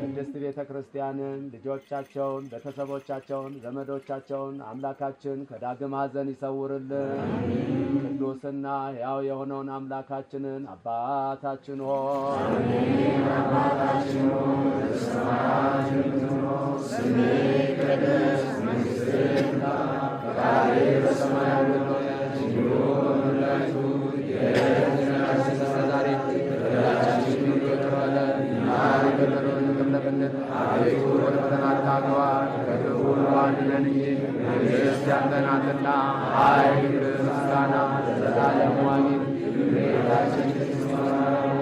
ቅድስት ቤተ ክርስቲያንን ልጆቻቸውን ቤተሰቦቻቸውን ዘመዶቻቸውን አምላካችን ከዳግም ሐዘን ይሰውርልን። ቅዱስና ሕያው የሆነውን አምላካችንን አባታችን ሆይ ስምህ ይቀደስ መንግሥትህ ትምጣ ፈቃድህ በሰማይ እንደሆነች እንዲሁም በምድር ትሁን። የዕለት እንጀራችንን ዛሬ በደላችንን ይቅር በለን እኛም የበደሉንን ይቅር እንደምንል። አቤቱ ወደ ፈተና አታግባን ከክፉ ሁሉ አድነን እንጂ መንግሥት ያንተ ናትና ኃይል፣ ክብር፣ ምስጋና ለዘላለሙ አሜን። እመቤታችን ቅድስት ማርያም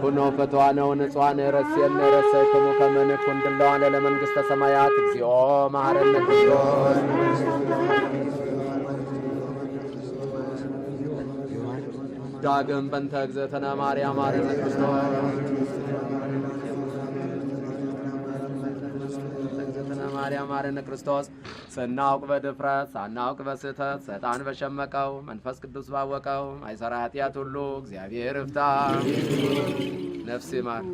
ኩኖ ፍትዋነ ወንጹሐነ ረሴነ ረሰይክሙ ከመ ንኩን ድለዋነ ለመንግሥተ ሰማያት እግዚኦ መሐረነ ክርስቶስ ዳግም በእንተ እግዝእትነ ማርያም መሐረነ ክርስቶስ እግዝእትነ ማርያም መሐረነ ክርስቶስ ስናውቅ በድፍረት ሳናውቅ በስህተት ሰይጣን በሸመቀው መንፈስ ቅዱስ ባወቀው አይሰራ ኃጢአት ሁሉ እግዚአብሔር ይፍታ። ነፍስ ይማር።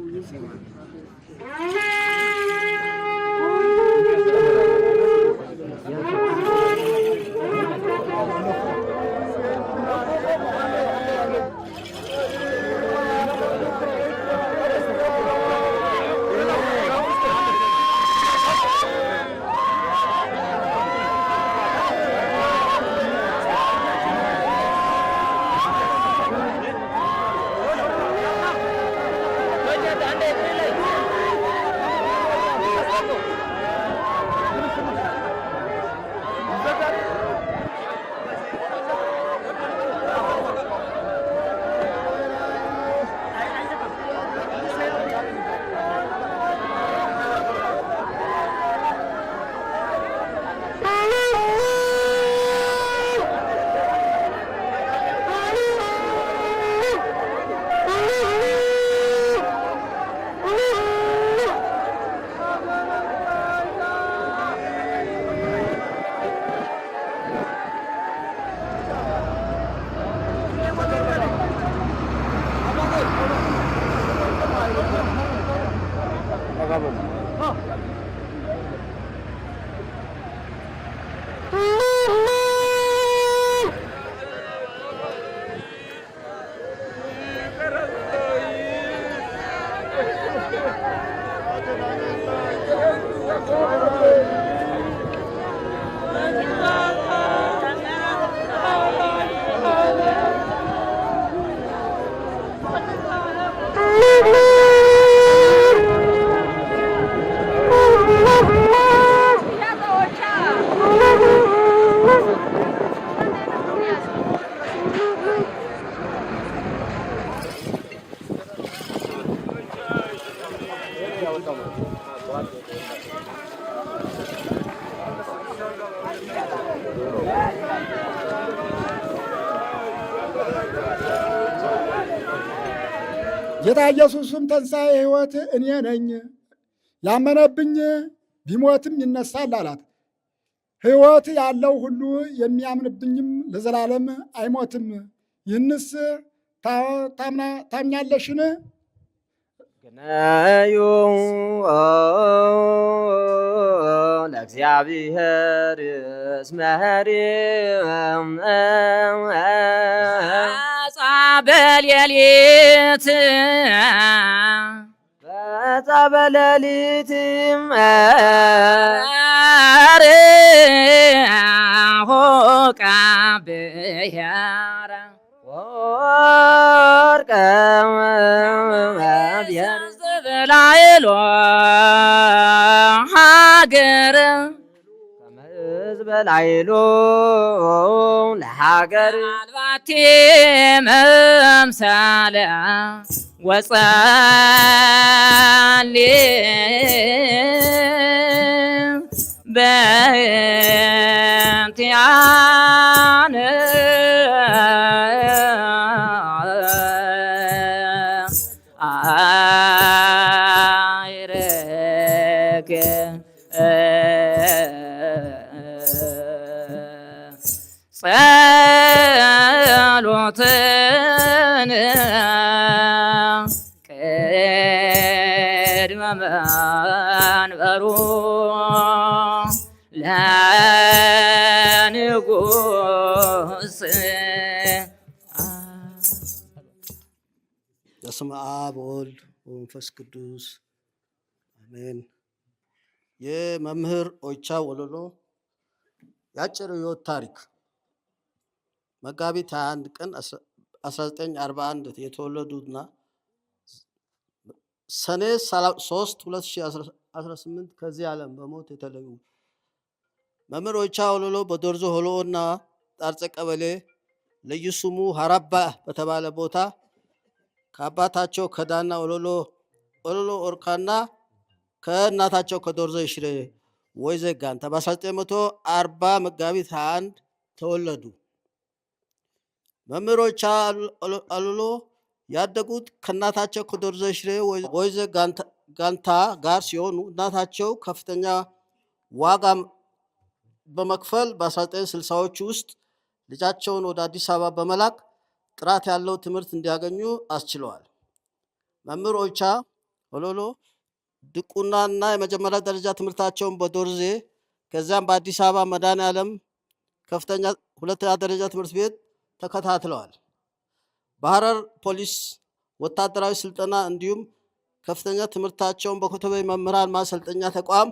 ጌታ ኢየሱስም ትንሣኤ ሕይወት እኔ ነኝ፣ ያመነብኝ ቢሞትም ይነሳል አላት። ሕይወት ያለው ሁሉ የሚያምንብኝም ለዘላለም አይሞትም። ይህንስ ታምኛለሽን? ግነዩ ለእግዚአብሔር እስመ በሌሊት በሌሊት ሆቃ ብሔረ ወርቀ ብላይሎ ሀገር በላይሎ ለሀገር አልባቴ መምሳለ ወጸሊ በእንቲአነ አይረገ ጸሎትን ቅድመ መንበሩ ለንጉሥ። በስመ አብ ወወልድ ወመንፈስ ቅዱስ አሜን። የመምህር ኦይቻ ወሎሎ የአጭር ሕይወት ታሪክ መጋቢት 21 ቀን 1941 የተወለዱና ሰኔ 3 2018 ከዚህ ዓለም በሞት የተለዩ መምህር ኦይቻ ወሎሎ በዶርዞ ሆሎ እና ጣርጸ ቀበሌ ልዩ ስሙ ሀራባ በተባለ ቦታ ከአባታቸው ከዳና ወሎሎ ኦርካና ከእናታቸው ከዶርዞ ይሽሬ ወይዘ ጋንታ በ1940 መጋቢት 21 ተወለዱ። መምህር ኦይቻ ወሎሎ ያደጉት ከእናታቸው ከዶርዞ ይሽሬ ወይዘ ጋንታ ጋር ሲሆኑ እናታቸው ከፍተኛ ዋጋ በመክፈል በ1960ዎቹ ውስጥ ልጃቸውን ወደ አዲስ አበባ በመላክ ጥራት ያለው ትምህርት እንዲያገኙ አስችለዋል። መምህር ኦይቻ ሆሎሎ ድቁናና የመጀመሪያ ደረጃ ትምህርታቸውን በዶርዜ ከዚያም በአዲስ አበባ መድኃኔዓለም ከፍተኛ ሁለተኛ ደረጃ ትምህርት ቤት ተከታትለዋል። በሐረር ፖሊስ ወታደራዊ ስልጠና እንዲሁም ከፍተኛ ትምህርታቸውን በኮተቤ መምህራን ማሰልጠኛ ተቋም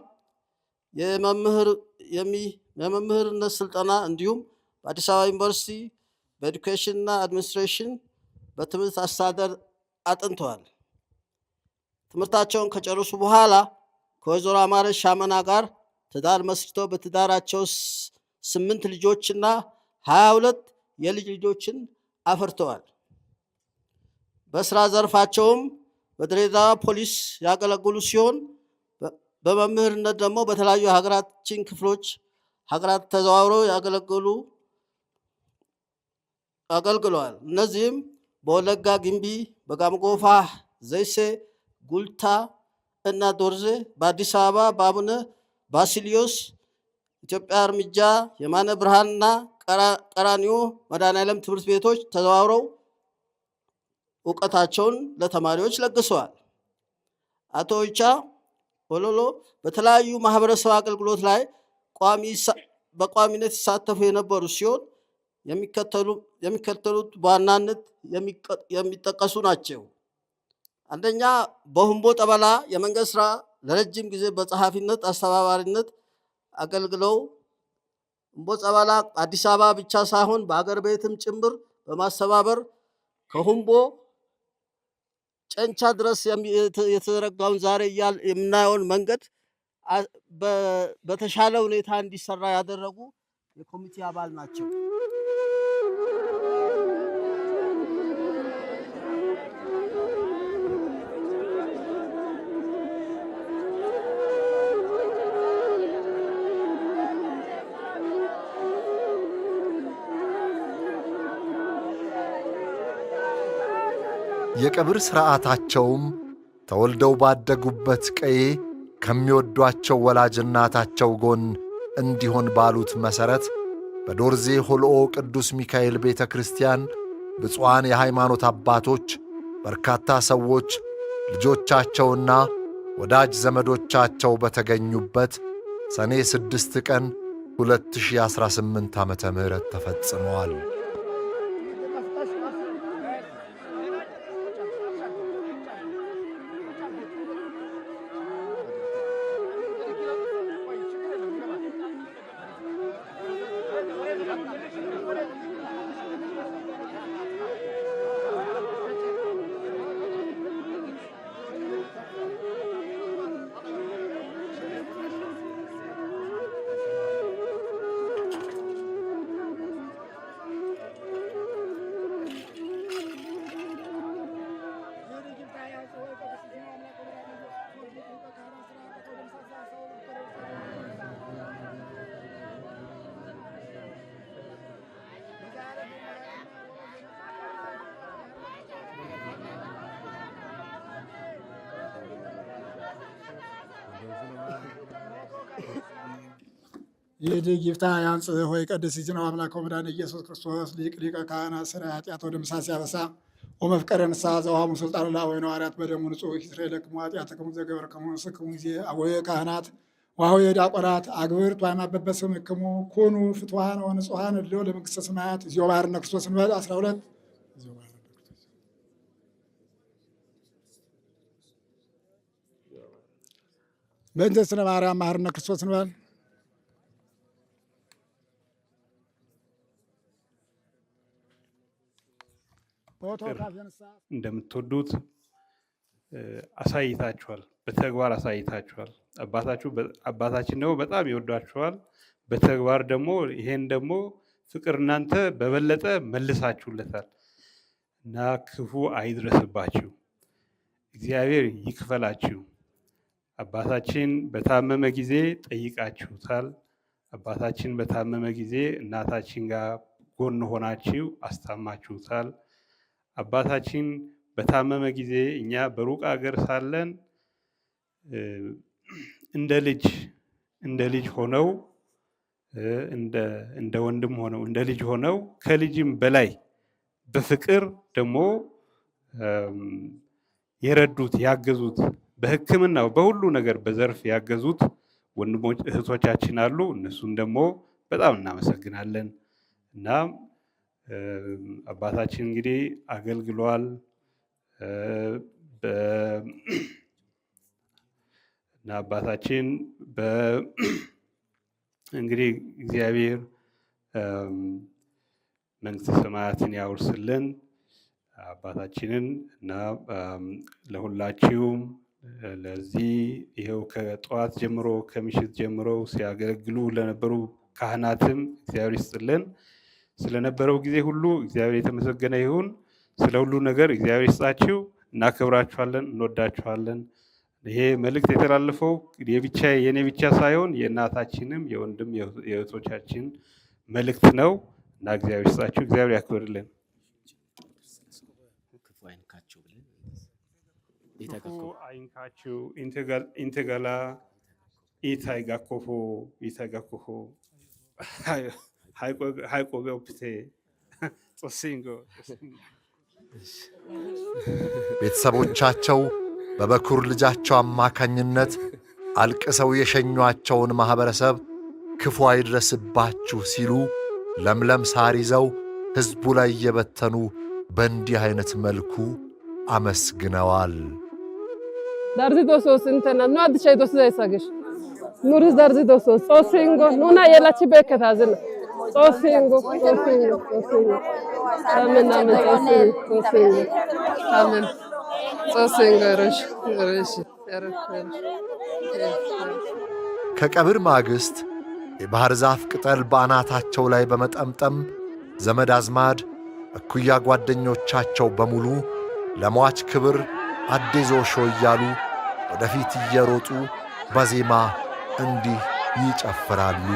የመምህርነት ስልጠና እንዲሁም በአዲስ አበባ ዩኒቨርሲቲ በኤዱኬሽን እና አድሚኒስትሬሽን በትምህርት አስተዳደር አጥንተዋል። ትምህርታቸውን ከጨረሱ በኋላ ከወይዘሮ አማረች ሻመና ጋር ትዳር መስርተው በትዳራቸው 8 ልጆችና 22 የልጅ ልጆችን አፍርተዋል። በስራ ዘርፋቸውም በድሬዳዋ ፖሊስ ያገለግሉ ሲሆን በመምህርነት ደግሞ በተለያዩ የሀገራችን ክፍሎች ሀገራት ተዘዋውረው አገልግለዋል። እነዚህም በወለጋ ግንቢ፣ በጋምጎፋ፣ ዘይሴ፣ ጉልታ እና ዶርዜ፣ በአዲስ አበባ በአቡነ ባሲሊዮስ፣ ኢትዮጵያ እርምጃ፣ የማነ ብርሃንና ቀራኒዮ መድኃኔዓለም ትምህርት ቤቶች ተዘዋውረው እውቀታቸውን ለተማሪዎች ለግሰዋል። አቶ ኦይቻ ሆሎሎ በተለያዩ ማህበረሰብ አገልግሎት ላይ በቋሚነት ይሳተፉ የነበሩ ሲሆን የሚከተሉት በዋናነት የሚጠቀሱ ናቸው። አንደኛ፣ በሁምቦ ጠበላ የመንገድ ስራ ለረጅም ጊዜ በጸሐፊነት አስተባባሪነት አገልግለው ሁምቦ ጠበላ አዲስ አበባ ብቻ ሳይሆን በአገር ቤትም ጭምር በማስተባበር ከሁምቦ ጨንቻ ድረስ የተዘረጋውን ዛሬ የምናየውን መንገድ በተሻለ ሁኔታ እንዲሰራ ያደረጉ የኮሚቴ አባል ናቸው። የቀብር ሥርዓታቸውም ተወልደው ባደጉበት ቀዬ ከሚወዷቸው ወላጅ እናታቸው ጎን እንዲሆን ባሉት መሠረት በዶርዜ ሆልኦ ቅዱስ ሚካኤል ቤተ ክርስቲያን ብፁዓን የሃይማኖት አባቶች፣ በርካታ ሰዎች፣ ልጆቻቸውና ወዳጅ ዘመዶቻቸው በተገኙበት ሰኔ 6 ቀን 2018 ዓመተ ምህረት ተፈጽመዋል። ይድግ ይፍታ ያንጽህ ሆይ ቀድስ ይዝነው አምላከ መድኃኒነ ኢየሱስ ክርስቶስ ሊቅ ሊቀ ካህናት ሥራ ኃጢአት ወደ ምሳ ሲያበሳ ወመፍቀረ ንስሐ ዘውሃሙ ስልጣን ለአበዊነ ሐዋርያት በደሙ ንጹሕ ይስረይ ለክሙ ኃጢአትክሙ ዘገበርክሙ ንስክሙ ጊዜ አበየ ካህናት ወአበየ ዲያቆናት አግብርት ወአይማበበ ስምክሙ ኩኑ ፍትዋን ወንጹሐን እልዎ ለመንግሥተ ሰማያት እግዚኦ መሐረነ ክርስቶስ እንበል 12 በእንተ ስነ ማርያም መሐረነ ክርስቶስ እንበል እንደምትወዱት አሳይታችኋል፣ በተግባር አሳይታችኋል። አባታችን ደግሞ በጣም ይወዷችኋል። በተግባር ደግሞ ይሄን ደግሞ ፍቅር እናንተ በበለጠ መልሳችሁለታል እና ክፉ አይድረስባችሁ፣ እግዚአብሔር ይክፈላችሁ። አባታችን በታመመ ጊዜ ጠይቃችሁታል። አባታችን በታመመ ጊዜ እናታችን ጋር ጎን ሆናችሁ አስታማችሁታል። አባታችን በታመመ ጊዜ እኛ በሩቅ ሀገር ሳለን እንደ ልጅ ሆነው እንደ ወንድም ሆነው እንደ ልጅ ሆነው ከልጅም በላይ በፍቅር ደግሞ የረዱት ያገዙት በሕክምናው በሁሉ ነገር በዘርፍ ያገዙት ወንድሞች እህቶቻችን አሉ። እነሱን ደግሞ በጣም እናመሰግናለን። እና አባታችን እንግዲህ አገልግሏል። እና አባታችን እንግዲህ እግዚአብሔር መንግስተ ሰማያትን ያውርስልን አባታችንን እና ለሁላችሁም ለዚህ ይሄው ከጠዋት ጀምሮ ከምሽት ጀምሮ ሲያገለግሉ ለነበሩ ካህናትም እግዚአብሔር ይስጥልን። ስለነበረው ጊዜ ሁሉ እግዚአብሔር የተመሰገነ ይሁን። ስለ ሁሉ ነገር እግዚአብሔር ይስጣችሁ። እናከብራችኋለን፣ እንወዳችኋለን። ይሄ መልእክት የተላለፈው የኔ ብቻ ሳይሆን የእናታችንም የወንድም የእህቶቻችን መልእክት ነው እና እግዚአብሔር ይስጣችሁ፣ እግዚአብሔር ያክብርልን። ክፉ አይንካችሁ ኢንተጋላ ኢታይጋኮፎ ኢታይጋኮፎ ሃይቆ ገብቴ ጾሲንጎ ቤተሰቦቻቸው በበኩር ልጃቸው አማካኝነት አልቅሰው የሸኟቸውን ማኅበረሰብ ክፉ አይድረስባችሁ ሲሉ ለምለም ሳር ይዘው ሕዝቡ ላይ እየበተኑ በእንዲህ አይነት መልኩ አመስግነዋል። ዳርዚ ዶሶስ እንተና ነው አድቻይ ዶስ ዘይሳገሽ ኑሪስ ዳርዚ ዶሶስ ጾሲንጎ ኑና የላቺ በከታዝን ጾሲንጎ አሜን አሜን ጾሲንጎ አሜን ጾሲንጎ ረሽ ከቀብር ማግስት የባህር ዛፍ ቅጠል በአናታቸው ላይ በመጠምጠም ዘመድ አዝማድ እኩያ ጓደኞቻቸው በሙሉ ለሟች ክብር አዴዞሾ እያሉ ወደፊት እየሮጡ በዜማ እንዲህ ይጨፍራሉ።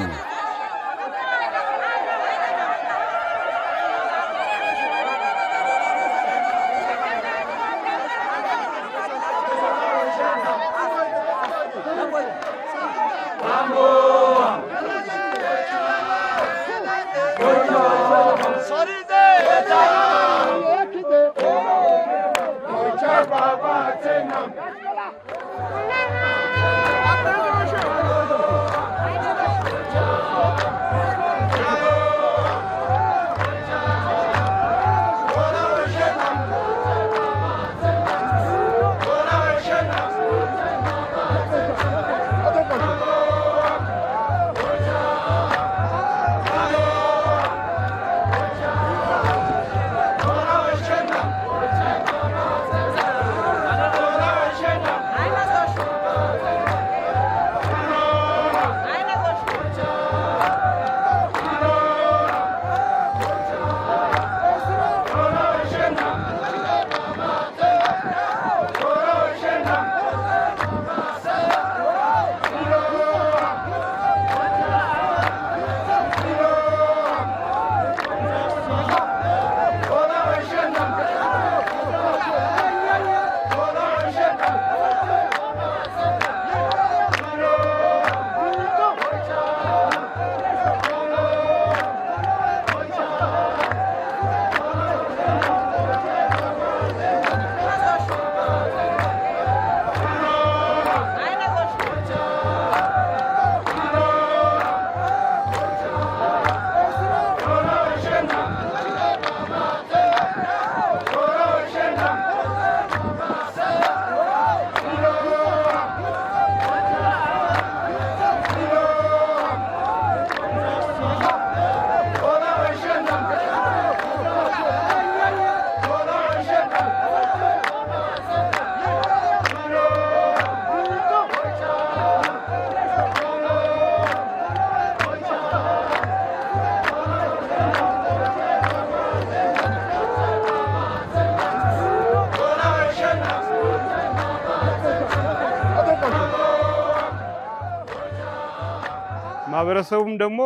ማህበረሰቡም ደግሞ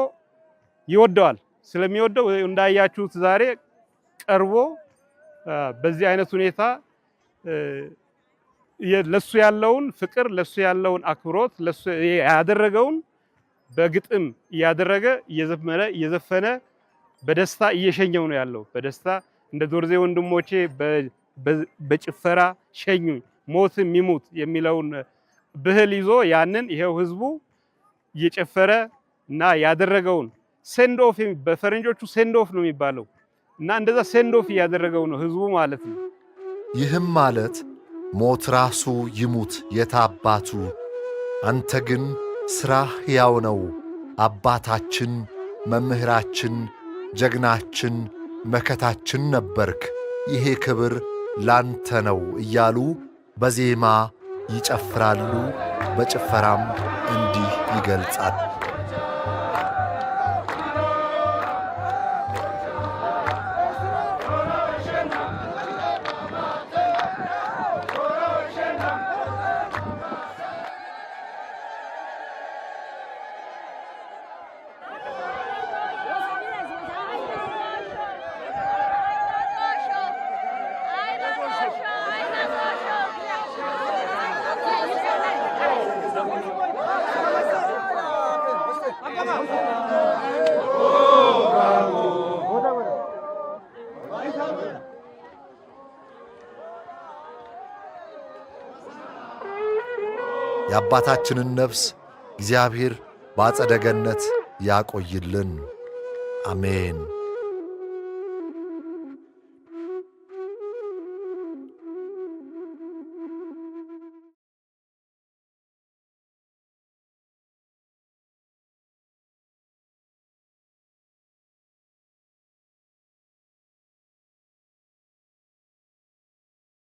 ይወደዋል። ስለሚወደው እንዳያችሁት ዛሬ ቀርቦ በዚህ አይነት ሁኔታ ለሱ ያለውን ፍቅር ለሱ ያለውን አክብሮት ለሱ ያደረገውን በግጥም እያደረገ እየዘፈነ በደስታ እየሸኘው ነው ያለው። በደስታ እንደ ዶርዜ ወንድሞቼ በጭፈራ ሸኙኝ ሞት የሚሙት የሚለውን ብህል ይዞ ያንን ይሄው ህዝቡ እየጨፈረ እና ያደረገውን ሴንዶፍ በፈረንጆቹ ሴንዶፍ ነው የሚባለው እና እንደዛ ሴንዶፍ እያደረገው ነው ህዝቡ ማለት ነው። ይህም ማለት ሞት ራሱ ይሙት የታባቱ አንተ ግን ሥራህ ሕያው ነው አባታችን መምህራችን ጀግናችን መከታችን ነበርክ ይሄ ክብር ላንተ ነው እያሉ በዜማ ይጨፍራሉ። በጭፈራም እንዲህ ይገልጻል። የአባታችንን ነፍስ እግዚአብሔር በአጸደ ገነት ያቆይልን። አሜን።